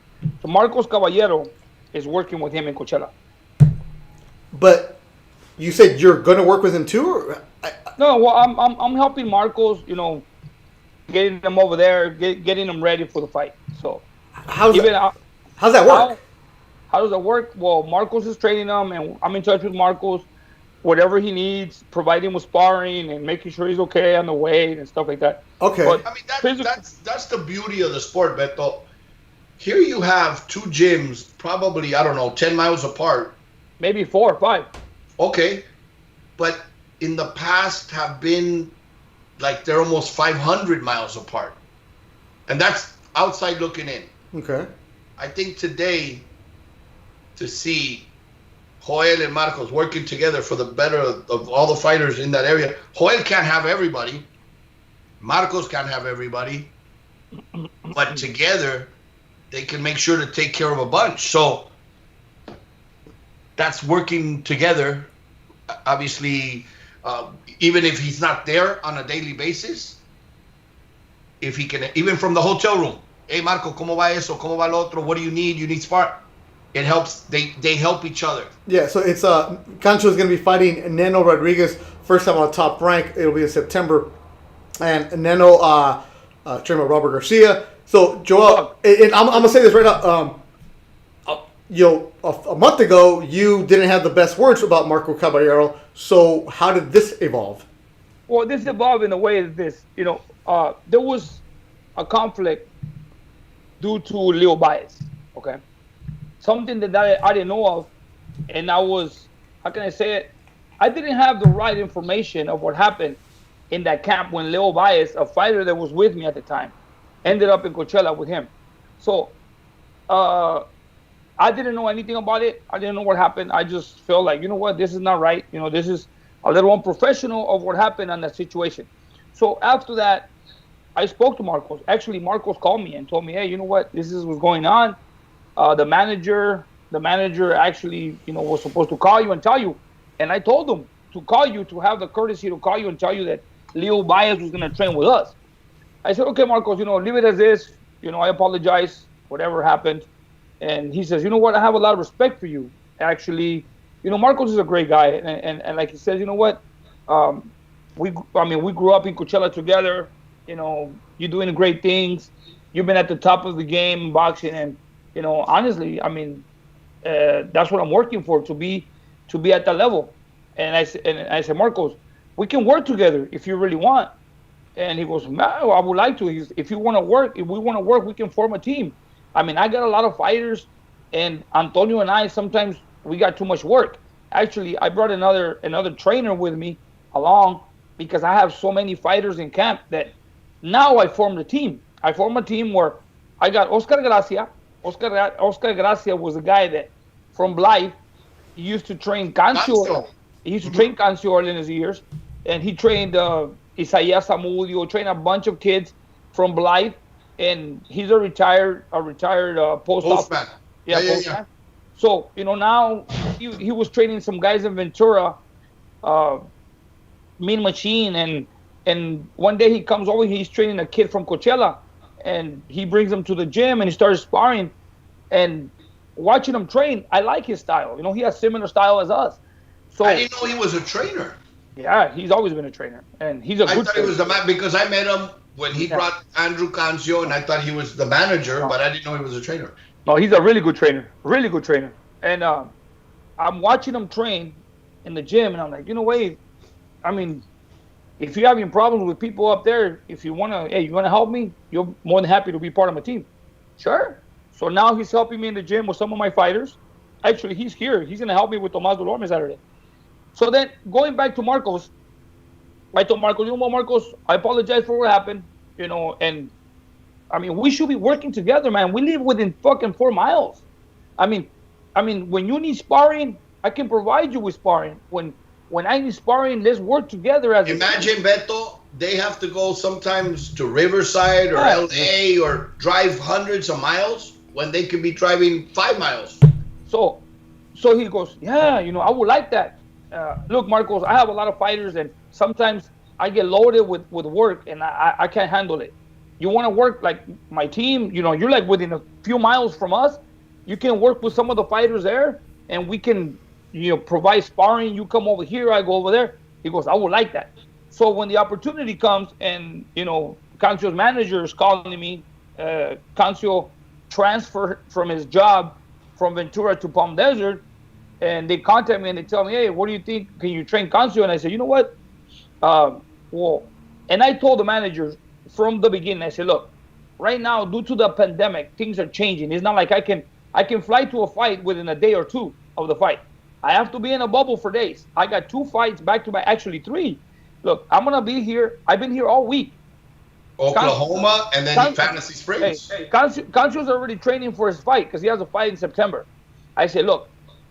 So Marcos Caballero is working with him in Coachella. But you said you're gonna work with him too, or? No, well, I'm helping Marcos. Getting them over there, getting them ready for the fight. So. How's that work? How does that work? Well, Marcos is training them, and I'm in touch with Marcos. Whatever he needs, providing with sparring and making sure he's okay on the weight and stuff like that. Okay. But that's the beauty of the sport, Beto. Here you have two gyms, probably, 10 miles apart. Maybe 4 or 5. Okay. But in the past have been like they're almost 500 miles apart. And that's outside looking in. Okay. I think today, to see Joel and Marcos working together for the better of all the fighters in that area. Joel can't have everybody. Marcos can't have everybody. But together, they can make sure to take care of a bunch. So that's working together. Obviously, even if he's not there on a daily basis, if he can, even from the hotel room, hey, Marco, ¿cómo va eso? ¿Cómo va lo otro? What do you need? You need spark. It helps. They help each other. Yeah, so it's Cancho is going to be fighting Neno Rodriguez first time on Top Rank. It'll be in September, and Neno trained by Robert Garcia. So Joel, and I'm gonna say this right now. A month ago you didn't have the best words about Marco Caballero. So how did this evolve? Well, this evolved in a way that this, there was a conflict due to Leo Diaz. Okay. Something that I didn't know of, and I was, how can I say it? I didn't have the right information of what happened in that camp when Leo Diaz, a fighter that was with me at the time, ended up in Coachella with him. So I didn't know anything about it. I didn't know what happened. I just felt like, you know what, this is not right. This is a little unprofessional of what happened in that situation. So after that, I spoke to Marcos. Actually, Marcos called me and told me, hey, you know what, this is what's going on. The manager actually, was supposed to call you and tell you. And I told him to call you, to have the courtesy to call you and tell you that Leo Diaz was going to train with us. I said, okay, Marcos, leave it as is. I apologize, whatever happened. And he says, you know what, I have a lot of respect for you. Actually, Marcos is a great guy. And like he says, you know what, we grew up in Coachella together. You're doing great things. You've been at the top of the game in boxing. And, honestly, that's what I'm working for, to be at that level. And I said, Marcos, we can work together if you really want. And he goes, I would like to. If we want to work, we can form a team. I got a lot of fighters, and Antonio and I, sometimes we got too much work. Actually, I brought another trainer with me along because I have so many fighters in camp that now I formed a team. I formed a team where I got Oscar Gracia. Oscar Gracia was a guy that, from Blythe, he used to train Cancio. He used to train Cancio in his years, and he trained Isaías Zamudio, trained a bunch of kids from Blythe, and he's a retired post office. Yeah. So now he was training some guys in Ventura, Mean Machine, and one day he comes over. He's training a kid from Coachella, and he brings him to the gym, and he starts sparring. And watching him train, I like his style. He has similar style as us. So I didn't know he was a trainer. Yeah, he's always been a trainer, and he's a good trainer. I thought he was the man because I met him when he brought Andrew Cancio, and I thought he was the manager, but I didn't know he was a trainer. No, he's a really good trainer. And I'm watching him train in the gym, and I'm like, wait, if you're having problems with people up there, if you want to help me, you're more than happy to be part of my team. Sure. So now he's helping me in the gym with some of my fighters. Actually, he's here. He's going to help me with Thomas Dulorme Saturday. So then, going back to Marcos, I told Marcos, Marcos, I apologize for what happened, and we should be working together, man. We live within fucking 4 miles. When you need sparring, I can provide you with sparring. When I need sparring, let's work together as Imagine, Beto, they have to go sometimes to Riverside or LA or drive hundreds of miles when they could be driving 5 miles. So he goes, yeah, I would like that. Look, Marcos, I have a lot of fighters, and sometimes I get loaded with work, and I can't handle it. You want to work like my team? You're like within a few miles from us. You can work with some of the fighters there, and we can, provide sparring. You come over here, I go over there. He goes, I would like that. So when the opportunity comes, and Cancio's manager is calling me, Cancio transferred from his job from Ventura to Palm Desert, and they contact me and they tell me, hey, what do you think? Can you train Cancio? And I said, you know what? And I told the managers from the beginning, I said, look, right now, due to the pandemic, things are changing. It's not like I can fly to a fight within a day or two of the fight. I have to be in a bubble for days. I got 2 fights back to back, actually 3. look, I'm gonna be here. I've been here all week. Oklahoma, and then Fantasy Springs. Hey, Cancho's already training for his fight because he has a fight in September. I said, look,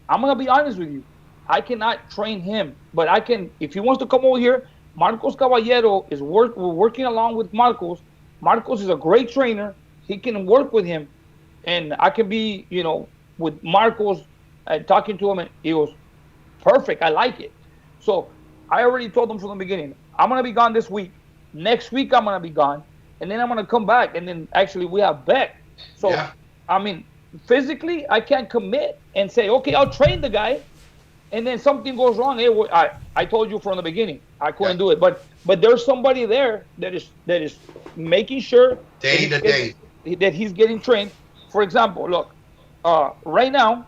I'm gonna be honest with you. I cannot train him, but I can. If he wants to come over here, Marcos Caballero is we're working along with Marcos. Marcos is a great trainer. He can work with him, and I can be, with Marcos and talking to him, and he goes, perfect. I like it. So I already told him from the beginning, I'm gonna be gone this week. Next week I'm gonna be gone, and then I'm gonna come back, and then actually we have Beck. So yeah. I mean, physically I can't commit and say, okay, I'll train the guy, and then something goes wrong. Hey, I told you from the beginning I couldn't do it, but there's somebody there that is making sure that he's getting trained. For example, look, right now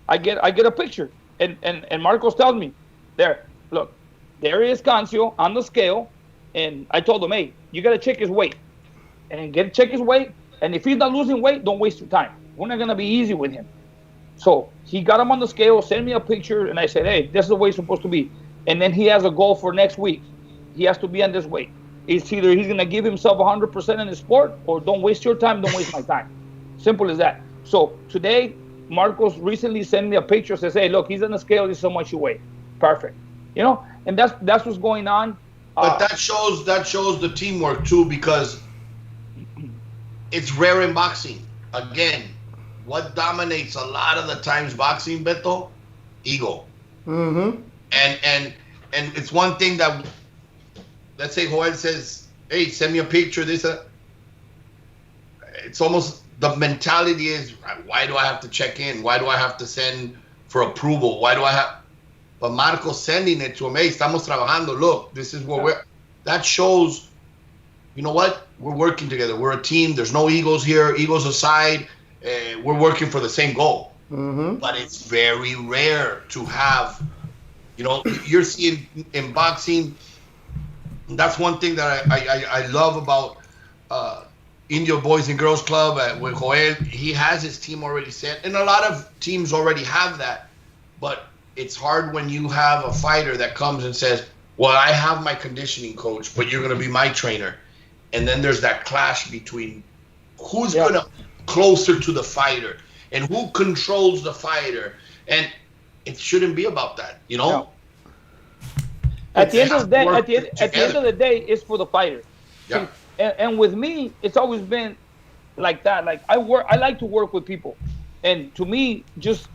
I get a picture, and Marcos tells me, there, look. There is Cancio on the scale, and I told him, hey, you got to check his weight. And check his weight, and if he's not losing weight, don't waste your time. We're not going to be easy with him. So he got him on the scale, sent me a picture, and I said, hey, this is the way it's supposed to be. And then he has a goal for next week. He has to be on this weight. It's either he's going to give himself 100% in the sport, or don't waste your time, don't waste my time. Simple as that. So today, Marcos recently sent me a picture, says, hey, look, he's on the scale, this is how much you weigh. Perfect. And that's what's going on. But that shows the teamwork too, because it's rare in boxing. Again, what dominates a lot of the times boxing, Beto? Ego. Mm-hmm. And it's one thing that, let's say Joel says, hey, send me a picture, this, it's almost, the mentality is, why do I have to check in? Why do I have to send for approval? Why do I have... But Marcos sending it to him, hey, estamos trabajando, look, this is what that shows, you know what? We're working together. We're a team. There's no egos here. Egos aside, we're working for the same goal. Mm-hmm. But it's very rare to have, you're seeing in boxing, that's one thing that I love about Indio Boys and Girls Club with Joel. He has his team already set, and a lot of teams already have that. But it's hard when you have a fighter that comes and says, well, I have my conditioning coach, but you're going to be my trainer. And then there's that clash between who's going to closer to the fighter and who controls the fighter. And it shouldn't be about that, No. At the end of the day, it's for the fighter. Yeah. And with me, it's always been like that. Like I like to work with people. And to me, just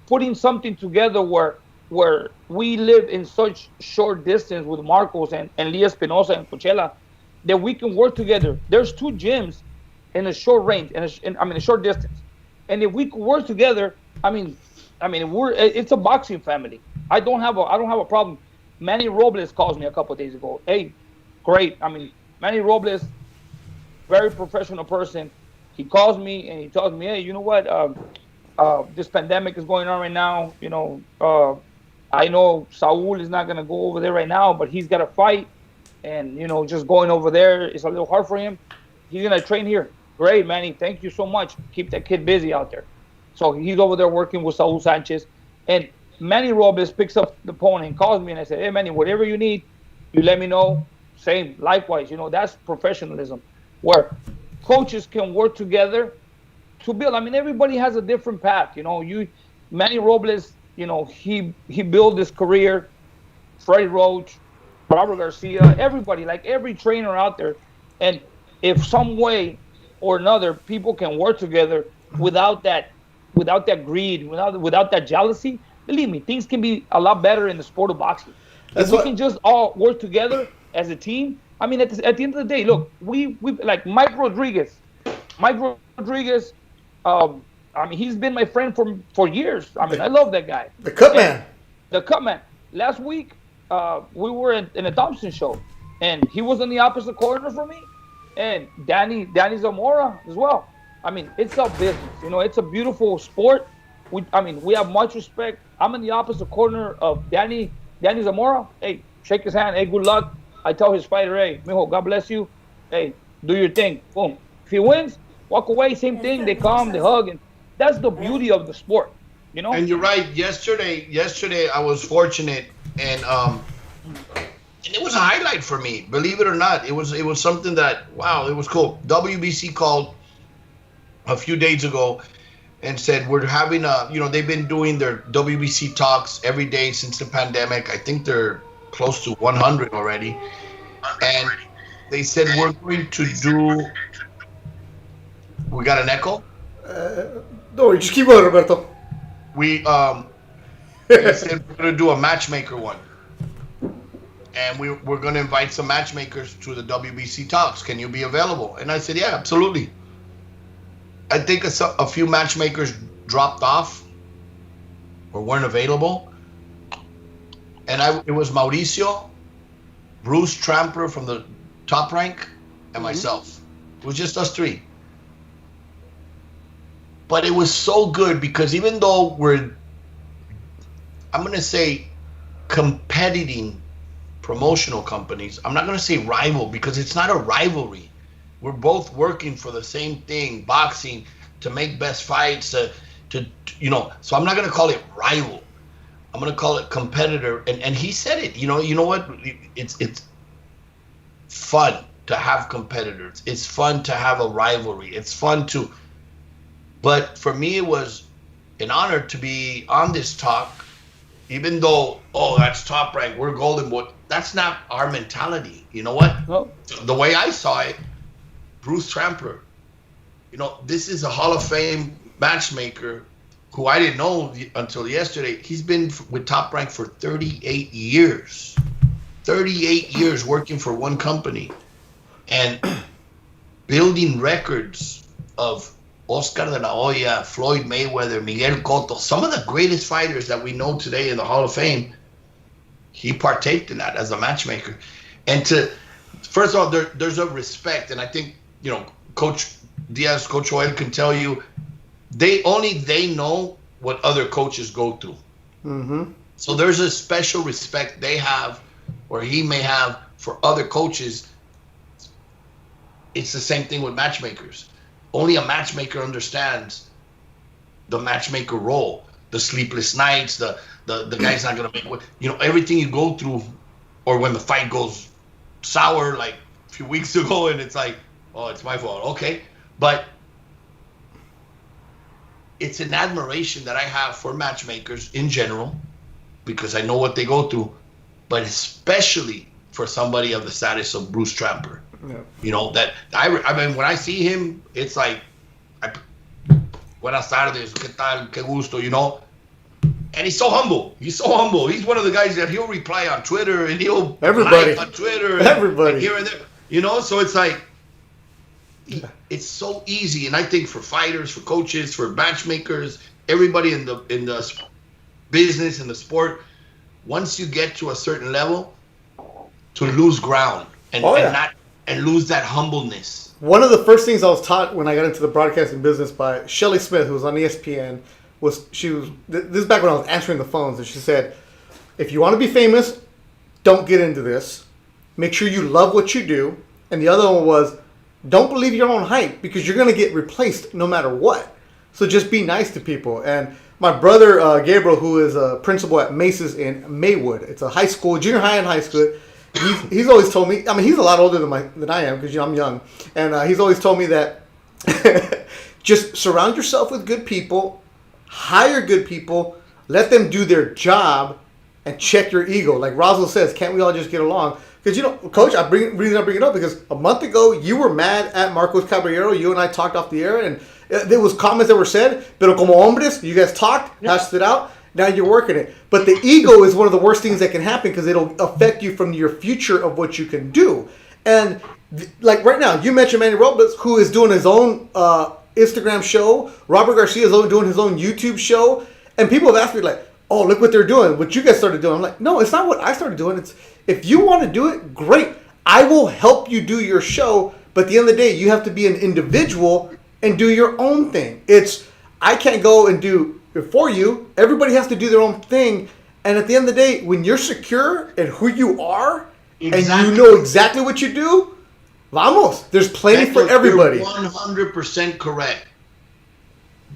putting something together where we live in such short distance with Marcos and Lia Espinosa and Coachella, that we can work together. There's two gyms in a short range, a short distance. And if we could work together, it's a boxing family. I don't have a problem. Manny Robles calls me a couple of days ago. Hey, great. Manny Robles, very professional person. He calls me and he tells me, hey, you know what? This pandemic is going on right now. I know Saul is not going to go over there right now, but he's got to fight. And, just going over there is a little hard for him. He's going to train here. Great, Manny. Thank you so much. Keep that kid busy out there. So he's over there working with Saul Sanchez. And Manny Robles picks up the phone and calls me. And I said, hey, Manny, whatever you need, you let me know. Same, likewise. That's professionalism, where coaches can work together to build. Everybody has a different path. Manny Robles, he built his career. Freddie Roach, Robert Garcia, everybody, like every trainer out there. And if some way or another people can work together without that greed, without that jealousy, believe me, things can be a lot better in the sport of boxing. If we can just all work together as a team. At the end of the day, look, we like Mike Rodriguez. He's been my friend for years. I love that guy. The Cup Man. The Cup Man. Last week, we were in a Thompson show, and he was in the opposite corner from me, and Danny Zamora as well. It's a business. It's a beautiful sport. We have much respect. I'm in the opposite corner of Danny Zamora. Hey, shake his hand. Hey, good luck. I tell his fighter, hey, mijo, God bless you. Hey, do your thing. Boom. If he wins, walk away. Same thing. They come, they hug, and that's the beauty of the sport. And you're right. Yesterday, I was fortunate. and it was a highlight for me. Believe it or not, it was something that, wow, it was cool. WBC called a few days ago and said we're having they've been doing their WBC talks every day since the pandemic. I think they're close to 100 already, and they said we're going to do. We got an echo. No, just keep going, Roberto. They said we're going to do a matchmaker one. And we're going to invite some matchmakers to the WBC talks. Can you be available? And I said, yeah, absolutely. I think a few matchmakers dropped off or weren't available. And it was Mauricio, Bruce Tramper from the Top Rank, and myself. It was just us three. But it was so good because even though I'm going to say competing promotional companies, I'm not going to say rival because it's not a rivalry. We're both working for the same thing, boxing, to make best fights, so I'm not going to call it rival. I'm going to call it competitor. And he said it, you know what? It's fun to have competitors. It's fun to have a rivalry. It's fun but for me, it was an honor to be on this talk, even though, that's Top Rank, we're golden boy. That's not our mentality. You know what? No. The way I saw it, Bruce Tramper, this is a Hall of Fame matchmaker who I didn't know until yesterday. He's been with Top Rank for 38 years. 38 years working for one company and building records of Oscar de la Hoya, Floyd Mayweather, Miguel Cotto, some of the greatest fighters that we know today in the Hall of Fame. He partaked in that as a matchmaker. And first of all, there's a respect. And I think, Coach Diaz, Coach Joel can tell you, they know what other coaches go through. Mm-hmm. So there's a special respect they have, or he may have, for other coaches. It's the same thing with matchmakers. Only a matchmaker understands the matchmaker role, the sleepless nights, the guy's not going to make, everything you go through, or when the fight goes sour like a few weeks ago and it's like, oh, it's my fault. Okay. But it's an admiration that I have for matchmakers in general because I know what they go through, but especially for somebody of the status of Bruce Tramper. Yeah. That I mean, when I see him, it's like, buenas tardes, qué tal, qué gusto, And he's so humble. He's one of the guys that he'll reply on Twitter and he'll everybody like on Twitter. Everybody. And here and there. So it's like, it's so easy. And I think for fighters, for coaches, for matchmakers, everybody in the business, in the sport, once you get to a certain level, to lose ground and lose that humbleness. One of the first things I was taught when I got into the broadcasting business by Shelley Smith, who was on ESPN, this is back when I was answering the phones, and she said, if you want to be famous, don't get into this. Make sure you love what you do. And the other one was, don't believe your own hype because you're going to get replaced no matter what. So just be nice to people. And my brother, Gabriel, who is a principal at Mace's in Maywood, it's a high school, junior high and high school. He's always told me, I mean, he's a lot older than I am because I'm young. And he's always told me that just surround yourself with good people, hire good people, let them do their job, and check your ego. Like Roswell says, can't we all just get along? Because, Coach, I bring it up because a month ago you were mad at Marcos Caballero. You and I talked off the air, and there was comments that were said, pero como hombres, you guys talked, hashed it out. Now you're working it. But the ego is one of the worst things that can happen because it'll affect you from your future of what you can do. And like right now, you mentioned Manny Robles, who is doing his own Instagram show. Robert Garcia is doing his own YouTube show. And people have asked me like, oh, look what they're doing, what you guys started doing. I'm like, no, it's not what I started doing. It's if you want to do it, great. I will help you do your show. But at the end of the day, you have to be an individual and do your own thing. I can't go and do for you. Everybody has to do their own thing. And at the end of the day, when you're secure in who you are and you know exactly what you do, vamos. There's plenty for everybody. You're 100% correct.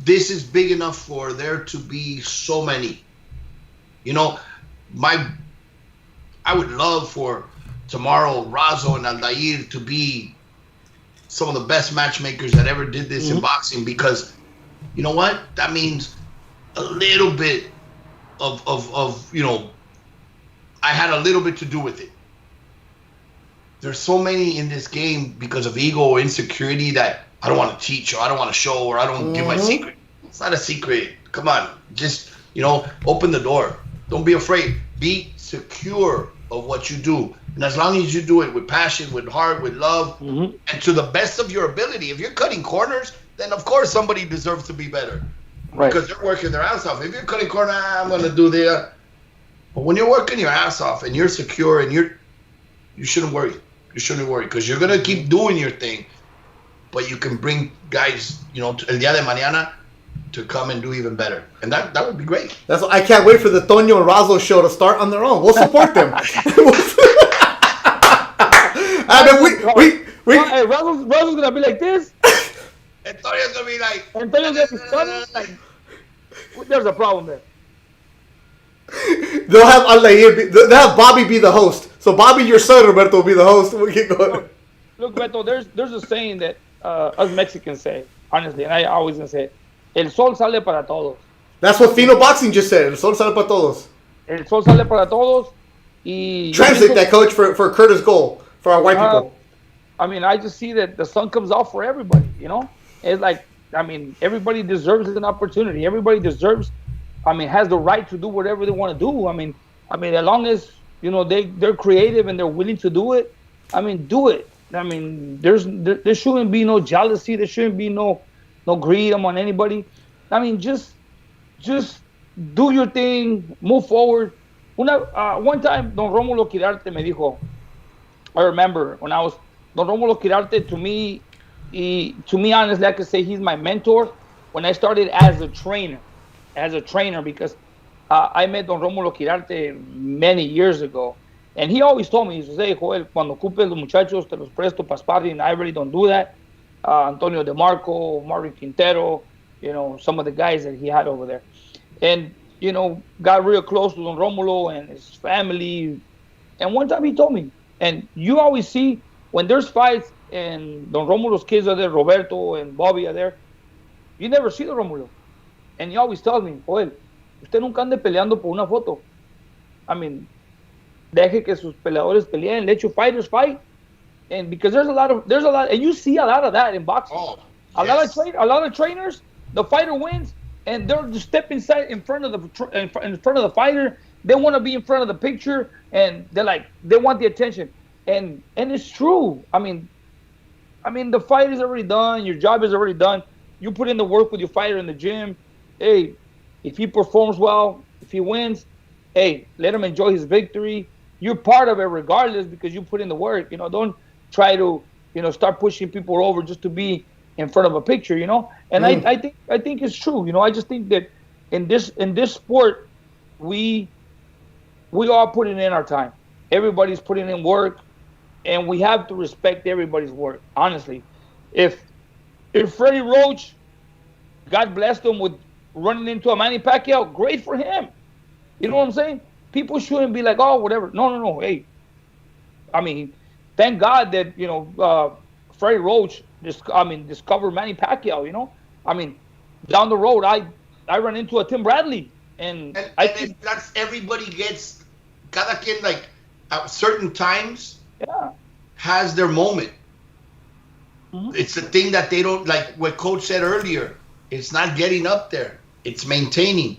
This is big enough for there to be so many. My I would love for tomorrow Razo and Aldair to be some of the best matchmakers that ever did this in boxing, because you know what? That means a little bit of I had a little bit to do with it. There's so many in this game because of ego or insecurity that I don't want to teach, or I don't want to show, or I don't give my secret. It's not a secret. Come on. Just, open the door. Don't be afraid. Be secure of what you do. And as long as you do it with passion, with heart, with love, and to the best of your ability, if you're cutting corners, then of course somebody deserves to be better. Right. Because they're working their ass off. If you're cutting corner, I'm going to do that. But when you're working your ass off and you're secure and you shouldn't worry. You shouldn't worry, because you're going to keep doing your thing. But you can bring guys, el día de mañana to come and do even better. And that would be great. I can't wait for the Toño and Razo show to start on their own. We'll support them. Razo's going to be like this. Antonio's going to be like... There's a problem there. They'll have Bobby be the host. So Bobby, your son, Roberto, will be the host. We'll get going. Look, Beto, there's a saying that us Mexicans say, honestly, and I always gonna say it. El sol sale para todos. That's what Fino Boxing just said. El sol sale para todos. El sol sale para todos. Translate that, coach, for Curtis Gold, for our white people. I just see that the sun comes out for everybody, It's like, everybody deserves an opportunity. Everybody deserves, has the right to do whatever they want to do. As long as, they're creative and they're willing to do it, do it. There shouldn't be no jealousy. There shouldn't be no greed among anybody. Just do your thing, move forward. One time, Don Rómulo Quirarte me dijo, I remember when Don Rómulo Quirarte, to me, honestly, I could say he's my mentor when I started as a trainer, because I met Don Rómulo Quirarte many years ago. And he always told me, he says, hey, Joel, cuando ocupes los muchachos, te los presto para sparring. I really don't do that. Antonio DeMarco, Marvin Quintero, some of the guys that he had over there. And, got real close to Don Rómulo and his family. And one time he told me, and you always see when there's fights and Don Rómulo's kids are there, Roberto and Bobby are there, you never see Don Rómulo. And he always tells me, Joel, usted nunca ande peleando por una foto. Deje que sus peleadores peleen, let your fighters fight. And because there's a lot, and you see a lot of that in boxing. Oh, a lot of trainers, the fighter wins, and they're just step inside in front of the fighter. They want to be in front of the picture, and they want the attention. And it's true. The fight is already done. Your job is already done. You put in the work with your fighter in the gym. Hey, if he performs well, if he wins, hey, let him enjoy his victory. You're part of it regardless because you put in the work. Don't try to, start pushing people over just to be in front of a picture, And I think it's true. I just think that in this sport, we all putting in our time. Everybody's putting in work, and we have to respect everybody's work. Honestly, if Freddie Roach, God blessed him with running into a Manny Pacquiao, great for him. You know what I'm saying? People shouldn't be like, oh, whatever. No. Hey, thank God that Freddie Roach discovered Manny Pacquiao. Down the road, I ran into a Tim Bradley, and I think that's everybody gets. Cada quien at certain times has their moment. Mm-hmm. It's the thing that they don't like. What Coach said earlier, it's not getting up there; it's maintaining.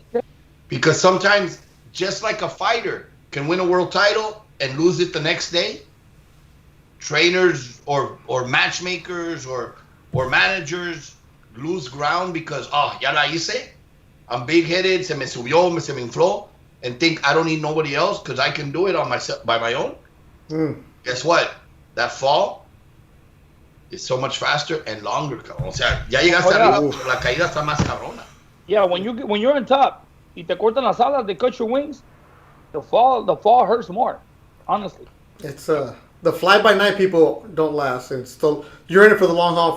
Because sometimes, just like a fighter can win a world title and lose it the next day, trainers or matchmakers or managers lose ground because, ya la hice. I'm big-headed, se me subió, se me infló, and think I don't need nobody else because I can do it by my own. Guess what? That fall is so much faster and longer. O sea, ya llegaste arriba, pero la caída está más cabrona. Yeah, when you're on top, y te cortan las alas, they cut your wings, the fall hurts more, honestly. It's the fly-by-night people don't last. It's still you're in it for the long haul,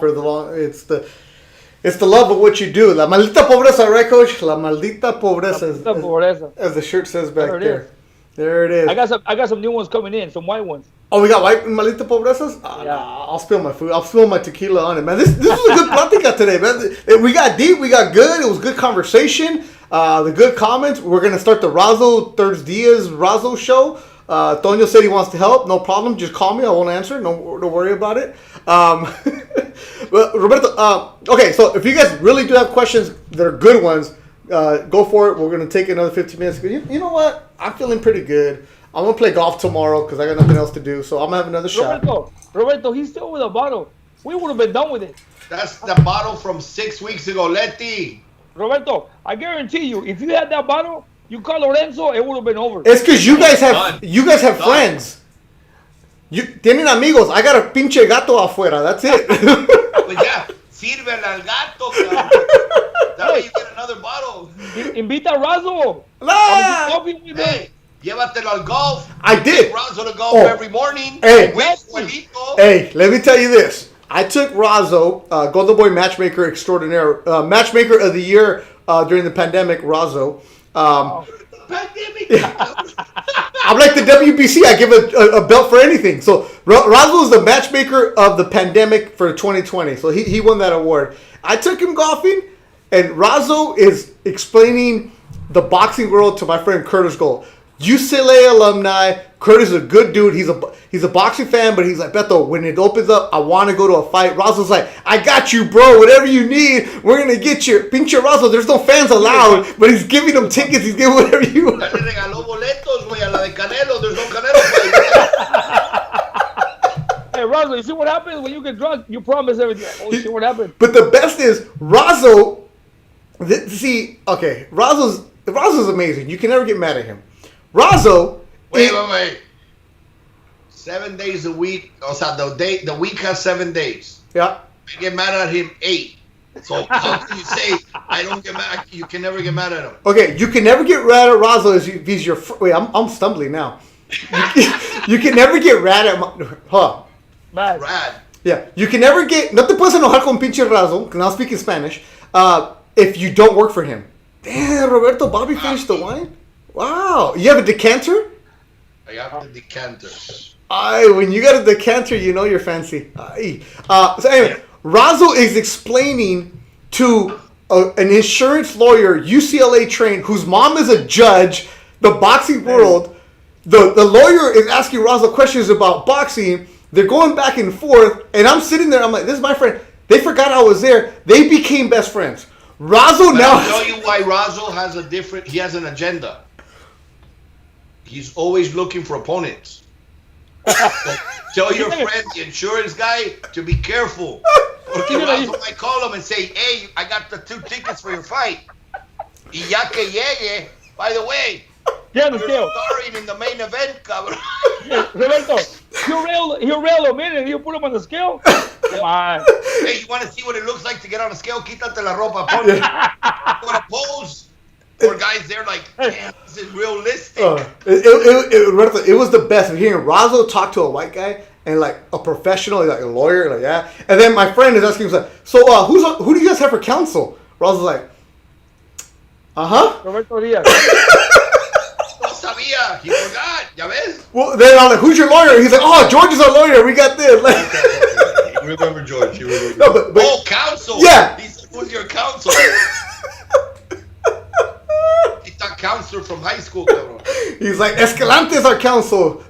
it's the love of what you do. La maldita pobreza, right, Coach? La maldita pobreza, as the shirt says back there. There it is. I got some new ones coming in, some white ones. Oh, we got white malita pobrezas? Yeah. I'll spill my food. I'll spill my tequila on it, man. This was a good plática today, man. We got deep. We got good. It was good conversation. The good comments. We're going to start the ThursDIAZ Razo show. Toño said he wants to help. No problem. Just call me. I won't answer. No, don't worry about it. Well, Roberto, okay, so if you guys really do have questions that are good ones, go for it. We're going to take another 15 minutes. You know what? I'm feeling pretty good. I'm going to play golf tomorrow because I got nothing else to do. So I'm going to have another shot. Roberto, he's still with a bottle. We would have been done with it. That's the bottle from 6 weeks ago. Letty. Roberto, I guarantee you, if you had that bottle, you call Lorenzo, it would have been over. It's because you guys have friends. Tienen amigos. I got a pinche gato afuera. That's it. Pues ya, sírvele al gato, cabrón. That way you get another bottle. Invita a Razo. Hey, llévatelo al golf. I did. Take Razo to golf every morning. Hey, let me tell you this. I took Razo, Golden Boy Matchmaker Extraordinaire, Matchmaker of the Year during the pandemic, Razo. I'm like the WBC. I give a belt for anything. So Razo is the matchmaker of the pandemic for 2020. So he won that award. I took him golfing, and Razo is explaining the boxing world to my friend Curtis Gold. UCLA alumni. Curtis is a good dude. He's a boxing fan, but he's like, Beto, when it opens up, I want to go to a fight. Razo's like, I got you, bro. Whatever you need, we're going to get you. Pinche Razo, there's no fans allowed, but he's giving them tickets. He's giving whatever you want. Ya le regaló boletos, güey, a la de Canelo. There's no Canelo fight. Hey, Razo, you see what happens when you get drunk? You promise everything. Oh, you see what happens? But the best is, Razo, Razo's amazing. You can never get mad at him. Razo... Wait. 7 days a week. O sea, the week has 7 days. Yeah. I get mad at him 8. So how can you say I don't get mad? You can never get mad at him. Okay, you can never get mad at Razo if he's your... Wait, I'm stumbling now. You can never get mad at... Rad. Yeah, you can never get... No te puedes enojar con pinche Razo, because I'm speaking Spanish, if you don't work for him. Damn, Roberto, Bobby finished the wine? Wow. You have a decanter? I have the decanters. When you got a decanter, you know you're fancy. So anyway, Razo is explaining to an insurance lawyer, UCLA trained, whose mom is a judge, the boxing world. The lawyer is asking Razo questions about boxing. They're going back and forth, and I'm sitting there. I'm like, this is my friend. They forgot I was there. They became best friends. Razo now. I'll tell you why Razo has he has an agenda. He's always looking for opponents. So tell your friend, the insurance guy, to be careful. Porque Razo might call him and say, hey, I got the 2 tickets for your fight. Y ya que llegue, by the way, you're starring in the main event, cabrón. Roberto, he'll rail him in and he'll put him on the scale. Come on. Hey, you want to see what it looks like to get on a scale? Quítate la ropa, ponte. You want to pose? Poor guys, they're like, damn, this is realistic. It was the best. Hearing Razo talk to a white guy and like a professional, like a lawyer, like yeah. And then my friend is asking him, so who do you guys have for counsel? Razo's like, Roberto Diaz. No sabía. He forgot. ¿Ya ves? Well, then I'm like, who's your lawyer? He's like, oh, George is our lawyer. We got this. You remember George. No, but counsel. Yeah. He said, who's your counsel? Counselor from high school, cabrón. He's like, Escalante is our counsel.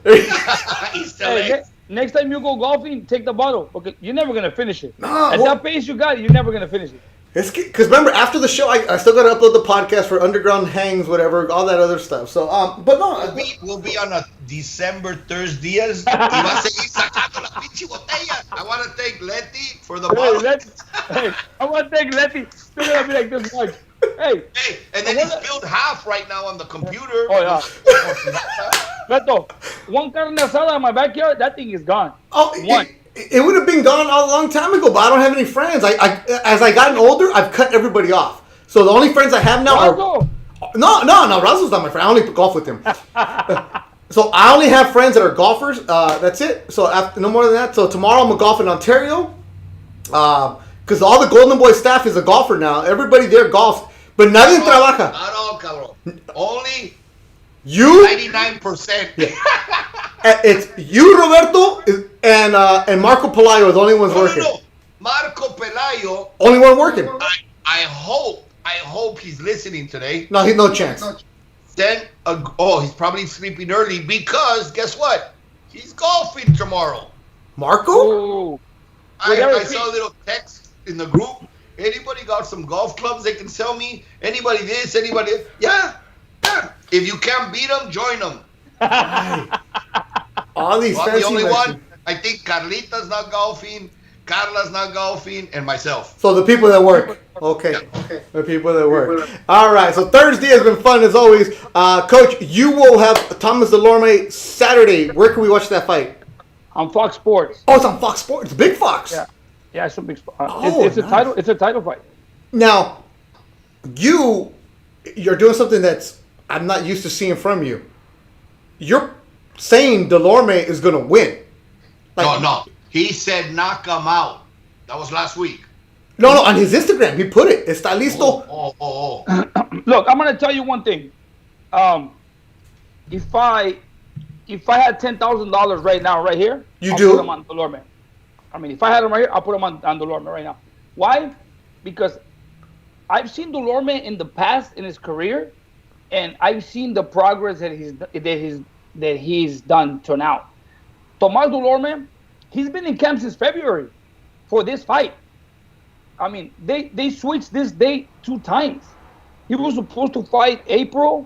Next time you go golfing, take the bottle. Okay, you're never going to finish it. That pace you got, you're never going to finish it. Because remember, after the show, I still got to upload the podcast for Underground Hangs, whatever, all that other stuff. So, but no. We'll be on a December ThursDIAZ. Y va a seguir sacando la pinche botella. I want to thank Letty for the bottle. I want to thank Letty. Still going to be like this much. Hey, and then he spilled half right now on the computer. Oh, yeah. Beto, one carne asada in my backyard, that thing is gone. Oh, one. It would have been gone a long time ago, but I don't have any friends. As I gotten older, I've cut everybody off. So the only friends I have now are... No, Razo's not my friend. I only golf with him. So I only have friends that are golfers. That's it. So no more than that. So tomorrow I'm going to golf in Ontario. Because all the Golden Boy staff is a golfer now. Everybody there golfs. But nadie trabaja. Not all, cabrón. Only You? 99%. Yeah. It's you, Roberto, and Marco Pelayo are the only ones working. No. Marco Pelayo. Only one working. I hope he's listening today. No, he's no chance. Then, he's probably sleeping early because guess what? He's golfing tomorrow. Marco? Oh. I saw a little text in the group. Anybody got some golf clubs they can sell me? Anybody this? Anybody? Yeah. If you can't beat them, join them. All these fancy the only matches. one, I think Carlita's not golfing, Carla's not golfing, and myself. So the people that work. Okay. The people that work. All right. So Thursday has been fun as always. Coach, you will have Thomas Dulorme Saturday. Where can we watch that fight? On Fox Sports. Oh, it's on Fox Sports. Big Fox. Yeah, it's a big spot. Oh, it's a title. It's a title fight. Now, you're doing something that's I'm not used to seeing from you. You're saying Dulorme is going to win. No. He said knock him out. That was last week. No, on his Instagram, he put it. Está listo. Look, I'm going to tell you one thing. If I had $10,000 right now, right here, I'll put him on Dulorme. I mean, if I had him right here, I'll put him on Dulorme right now. Why? Because I've seen Dulorme in the past in his career, and I've seen the progress that he's done to now. Thomas Dulorme, he's been in camp since February for this fight. I mean, they switched this date 2 times. He was supposed to fight April,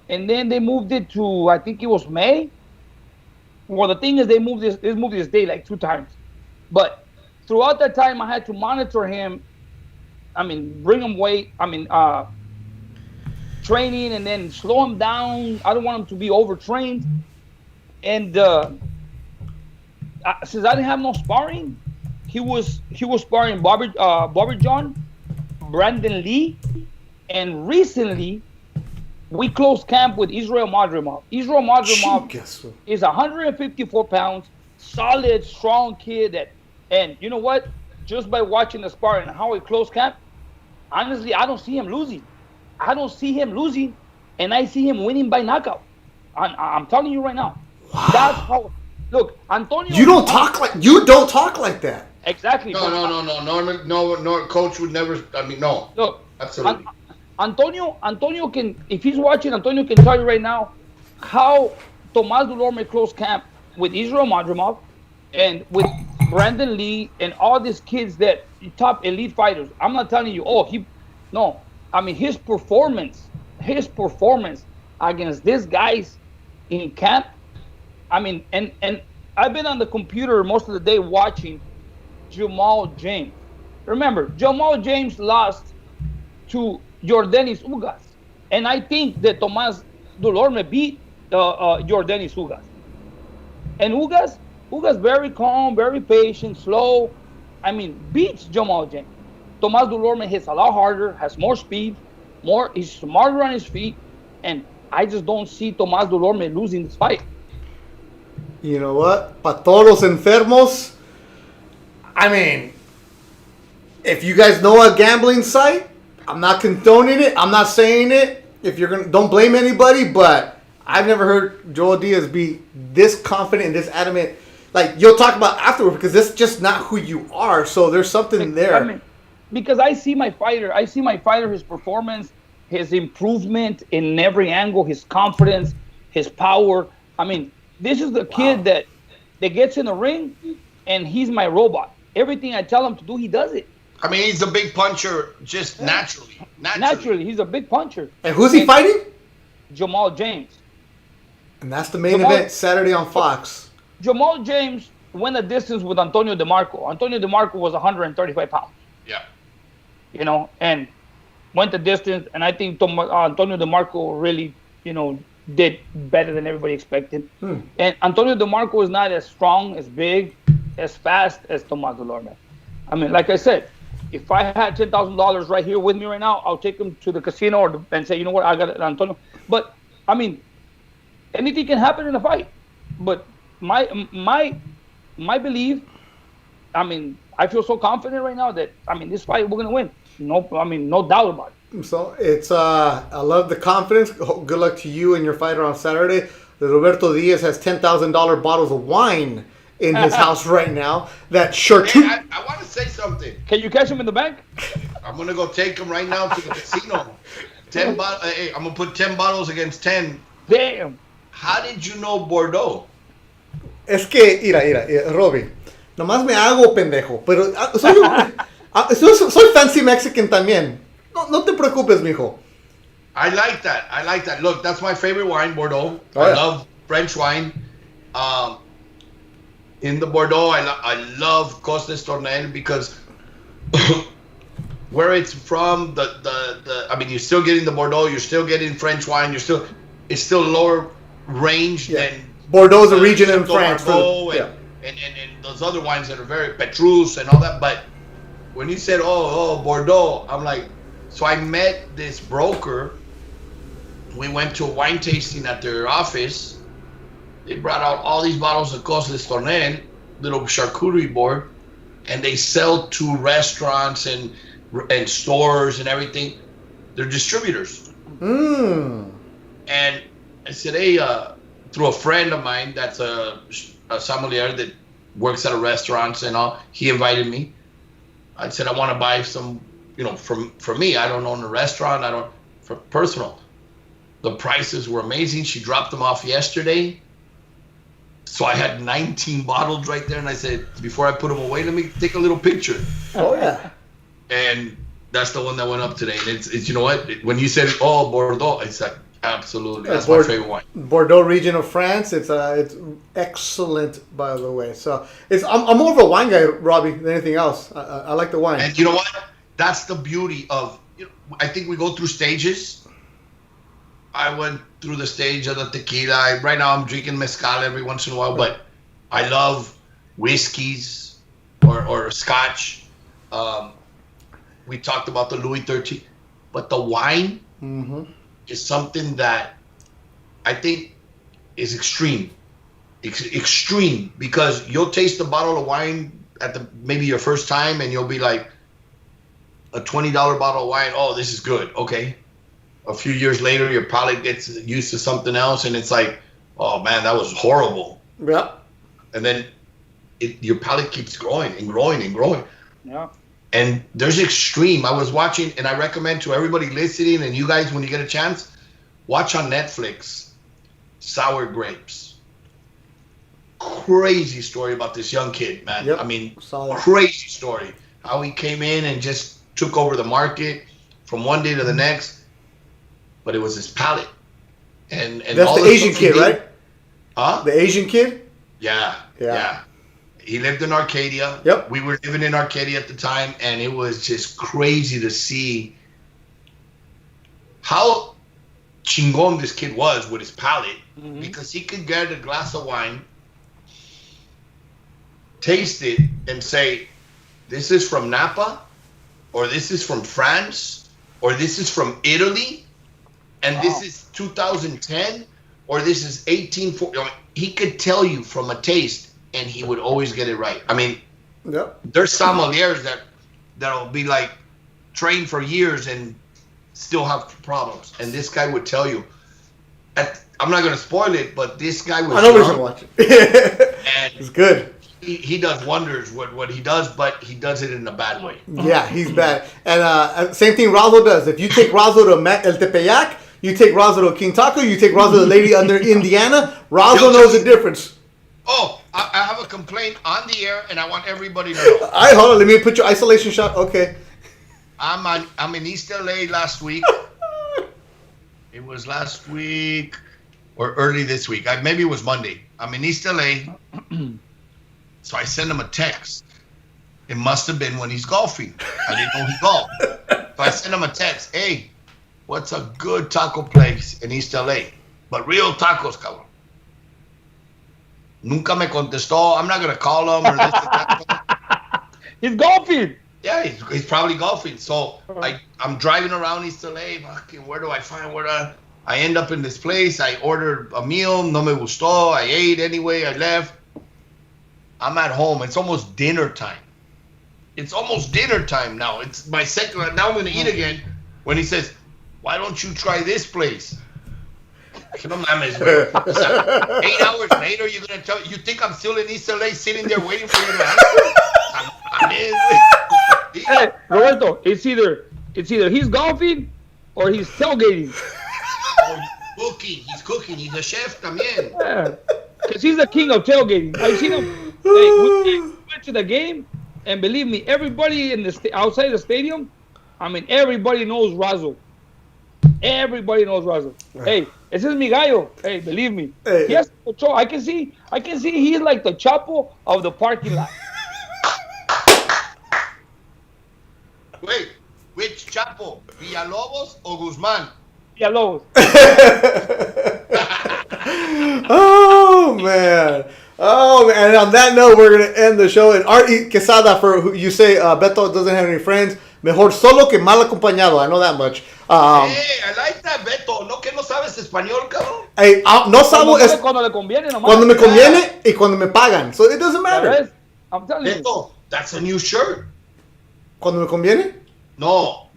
and then they moved it to, I think it was May. Well, the thing is, they moved this date like 2 times. But throughout that time, I had to monitor him. I mean, bring him weight. I mean, training, and then slow him down. I don't want him to be overtrained. And since I didn't have no sparring, he was sparring Bobby John, Brandon Lee, and recently we closed camp with Israel Madrimov. Israel Madrimov is 154 pounds, solid, strong kid. And you know what? Just by watching the sparring and how he closed camp, honestly, I don't see him losing. And I see him winning by knockout. I'm telling you right now. Wow. That's how. Look, Antonio. You don't talk like that. Exactly. No, Norman, coach would never. I mean, no. Look, absolutely. Antonio can, if he's watching, Antonio can tell you right now how Thomas Dulorme closed camp with Israel Madrimov and with Brandon Lee and all these kids that top elite fighters. I'm not telling you, I mean, his performance against these guys in camp. I mean, and I've been on the computer most of the day watching Jamal James. Remember, Jamal James lost to Yordenis Ugas. And I think that Thomas Dulorme beat Yordenis Ugas. And Ugas very calm, very patient, slow. I mean, beats Jamal James. Thomas Dulorme hits a lot harder, has more speed, he's smarter on his feet, and I just don't see Thomas Dulorme losing this fight. You know what? Pa todos enfermos. I mean, if you guys know a gambling site, I'm not condoning it. I'm not saying it. If you're gonna, don't blame anybody, but I've never heard Joel Diaz be this confident and this adamant. Like, you'll talk about afterward because that's just not who you are. So there's something there. I mean, because I see my fighter, his performance, his improvement in every angle, his confidence, his power. I mean, this is the kid that gets in the ring, and he's my robot. Everything I tell him to do, he does it. I mean, he's a big puncher just naturally. Naturally, he's a big puncher. And who's he fighting? Jamal James. And that's the main event Saturday on Fox. Jamal James went a distance with Antonio DeMarco. Antonio DeMarco was 135 pounds. Yeah. You know, and went the distance. And I think Antonio DeMarco really, did better than everybody expected. And Antonio DeMarco is not as strong, as big, as fast as Thomas Dulorme. I mean, like I said, if I had $10,000 right here with me right now, I'll take him to the casino and say, you know what, I got it, Antonio. But, I mean, anything can happen in a fight. But my belief, I mean, I feel so confident right now that, I mean, this fight we're going to win. No doubt about it. So it's I love the confidence. Good luck to you and your fighter on Saturday. Roberto Diaz has $10,000 bottles of wine in his house right now. That chartreuse. Hey, I want to say something. Can you catch him in the bank? I'm gonna go take him right now to the casino. 10 bottles. Hey, I'm gonna put 10 bottles against 10. Damn. How did you know Bordeaux? Es que, mira, Robbie, nomás me hago pendejo, pero soy fancy Mexican también. No te preocupes, mijo. I like that. I like that. Look, that's my favorite wine, Bordeaux. Oh, I yeah. love French wine. In the Bordeaux, I love Costes Tournelle because where it's from, I mean, you're still getting the Bordeaux, you're still getting French wine, it's still lower range than Bordeaux is a region in Chateau France. Margaux and those other wines that are very Petrus and all that. But when you said, oh, Bordeaux, I'm like, so I met this broker. We went to a wine tasting at their office. They brought out all these bottles of Costes Tournelle, little charcuterie board, and they sell to restaurants and stores and everything. They're distributors. Mm. And I said, hey, through a friend of mine that's a sommelier that works at a restaurant and all, he invited me. I said, I want to buy some, for me. I don't own a restaurant. For personal. The prices were amazing. She dropped them off yesterday. So I had 19 bottles right there. And I said, before I put them away, let me take a little picture. Oh, yeah. And that's the one that went up today. And it's you know what? When you said, oh, Bordeaux, it's like, absolutely. That's my favorite wine. Bordeaux region of France. It's excellent, by the way. So I'm more of a wine guy, Robbie, than anything else. I like the wine. And you know what? That's the beauty of, I think we go through stages. I went through the stage of the tequila. Right now I'm drinking mezcal every once in a while, but I love whiskeys or scotch. We talked about the Louis XIII, but the wine is something that I think is extreme. Extreme, because you'll taste a bottle of wine at maybe your first time and you'll be like, a $20 bottle of wine, oh, this is good, okay. A few years later, your palate gets used to something else, and it's like, oh man, that was horrible. Yeah. And then your palate keeps growing and growing and growing. Yeah. And there's extreme. I was watching, and I recommend to everybody listening, and you guys, when you get a chance, watch on Netflix, Sour Grapes. Crazy story about this young kid, man. Yep. I mean, Solid. Crazy story. How he came in and just took over the market from one day to the next. But it was his palate. And that's all the Asian kid, right? Huh? The Asian kid? Yeah. He lived in Arcadia. Yep. We were living in Arcadia at the time, and it was just crazy to see how chingon this kid was with his palate, because he could get a glass of wine, taste it, and say, this is from Napa, or this is from France, or this is from Italy, and this is 2010, or this is 1840. I mean, he could tell you from a taste, and he would always get it right. I mean, there's sommeliers that'll be like trained for years and still have problems. And this guy would tell you. I'm not going to spoil it, but this guy was. I know we're going to watch it. And it's good. He does wonders what he does, but he does it in a bad way. Yeah, he's bad. And same thing Razo does. If you take Razo to El Tepeyac, you take Razo to King Taco, you take Razo to Lady under Indiana, Razo knows the difference. Oh, I have a complaint on the air, and I want everybody to know. All right, hold on. Let me put your isolation shot. Okay. I'm in East LA last week. It was last week or early this week. Maybe it was Monday. I'm in East LA. So I send him a text. It must have been when he's golfing. I didn't know he golfed. So I send him a text. Hey, what's a good taco place in East LA? But real tacos, cabrón. Nunca me contestó. I'm not going to call him or this and that. He's golfing. Yeah, he's probably golfing. So I'm driving around East LA. Fucking, where do I find I end up in this place. I ordered a meal. No me gustó. I ate anyway. I left. I'm at home. It's almost dinner time. It's almost dinner time now. It's my second. Now I'm going to eat again. when he says, "Why don't you try this place?" No mames, güey. O sea, 8 hours later, you're gonna tell. You think I'm still in East LA, sitting there waiting for you to answer? Hey, Roberto, it's either he's golfing or he's tailgating. Oh, he's cooking. He's a chef también. Yeah, because he's the king of tailgating. I've seen him. Hey, we went to the game, and believe me, everybody in the outside the stadium, I mean, everybody knows Razo. Everybody knows Razo. Hey, ese es mi gallo. Hey, believe me. Hey. He has control. I can see he's like the Chapo of the parking lot. Wait, which Chapo? Villalobos or Guzman? Villalobos. Oh man. And on that note, we're gonna end the show. And Art Quesada, for who you say Beto doesn't have any friends. Mejor solo que mal acompañado. I know that much. Hey, I like that, Beto. No que no sabes español, cabrón. Hey, no sabo Cuando le conviene, nomás. cuando me conviene y cuando me pagan. So it doesn't matter. I'm telling you. Beto, that's a new shirt. Cuando me conviene. No.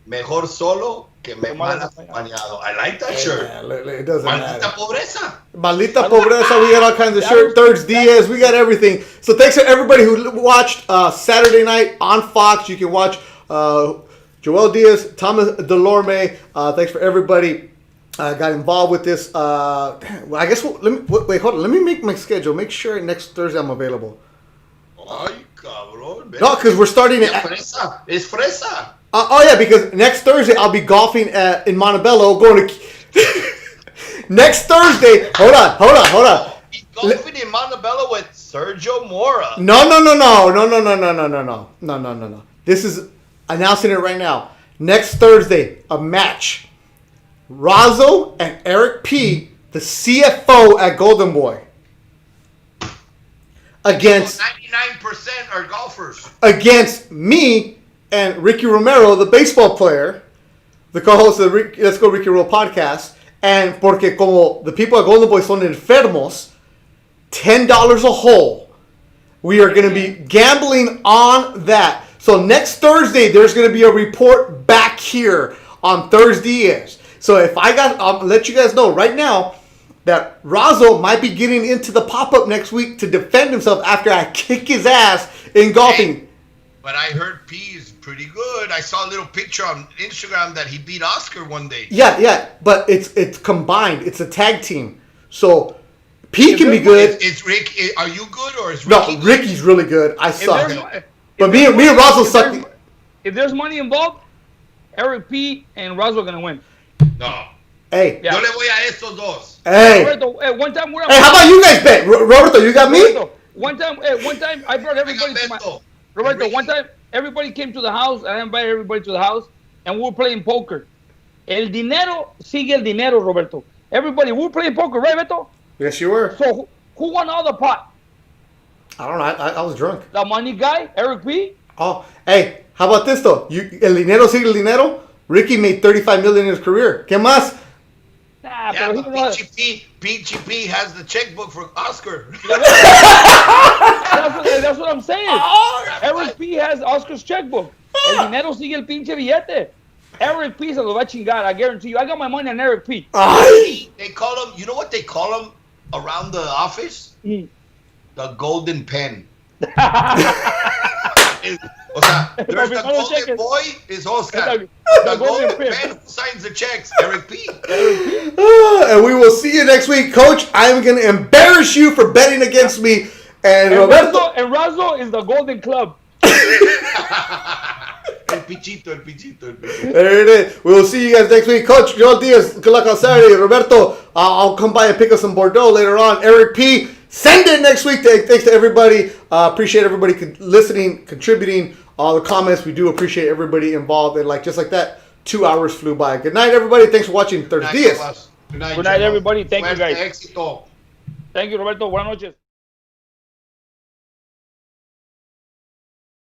Mejor solo que mal acompañado. I like that shirt. It doesn't matter. Maldita pobreza. Maldita pobreza. We got all kinds of shirts. ThursDIAZ. We got everything. So thanks to everybody who watched Saturday night on Fox. You can watch Joel Diaz, Thomas Dulorme. Thanks for everybody got involved with this. I guess wait, hold on. Let me make my schedule. Make sure next Thursday I'm available. Ay, cabrón. No, because we're starting it. Fresa. Es fresa. Oh yeah, because next Thursday I'll be golfing in Montebello. Going to next Thursday. Hold on. He's golfing in Montebello with Sergio Mora. No. This is announcing it right now. Next Thursday, a match. Razo and Eric P, the CFO at Golden Boy, against 99% are golfers. Against me and Ricky Romero, the baseball player, the co-host of the Let's Go Ricky Roll podcast. And porque como the people at Golden Boy son enfermos, $10 a hole. We are going to be gambling on that. So next Thursday, there's going to be a report back here on ThursDIAZ. So I'll let you guys know right now that Razo might be getting into the pop-up next week to defend himself after I kick his ass in golfing. Hey, but I heard P is pretty good. I saw a little picture on Instagram that he beat Oscar one day. Yeah, but it's combined. It's a tag team. So P can be good. Is Rick? Are you good or is Ricky? No, Ricky's really good. I suck. But me and Razo suck. If there's money involved, Eric P and Razo are gonna win. No. Hey. Yo le voy a estos dos. Hey. Roberto, one time we're. Hey, how about you guys bet? Roberto, you got me? Roberto, one time I brought everybody to my. Roberto, one time everybody came to the house, and I invited everybody to the house, and we were playing poker. El dinero sigue el dinero, Roberto. Everybody, we were playing poker, right, Beto? Yes, you were. So who won all the pot? I don't know. I was drunk. The money guy, Eric P. Oh, hey, how about this though? El dinero sigue el dinero. Ricky made $35 million in his career. ¿Qué más? Nah, yeah, but PGP has the checkbook for Oscar. That's what I'm saying. Oh, Eric P has Oscar's checkbook. El dinero sigue el pinche billete. Eric P se lo va a chingar. I guarantee you. I got my money on Eric P. They call him. You know what they call him around the office? The golden pen. O sea, there's the golden boy is Oscar. The golden pen who signs the checks, Eric P. And we will see you next week, Coach. I'm going to embarrass you for betting against me. And Roberto. And Razo is the golden club. El pichito. There it is. We will see you guys next week. Coach Joel Diaz, good luck on Saturday. Roberto, I'll come by and pick up some Bordeaux later on. Eric P, send it next week. Thanks to everybody. Appreciate everybody listening, contributing, all the comments. We do appreciate everybody involved. And just like that, 2 hours flew by. Good night, everybody. Thanks for watching ThursDIAZ. Good night, everybody. Thank you, guys. Éxito. Thank you, Roberto. Buenas noches.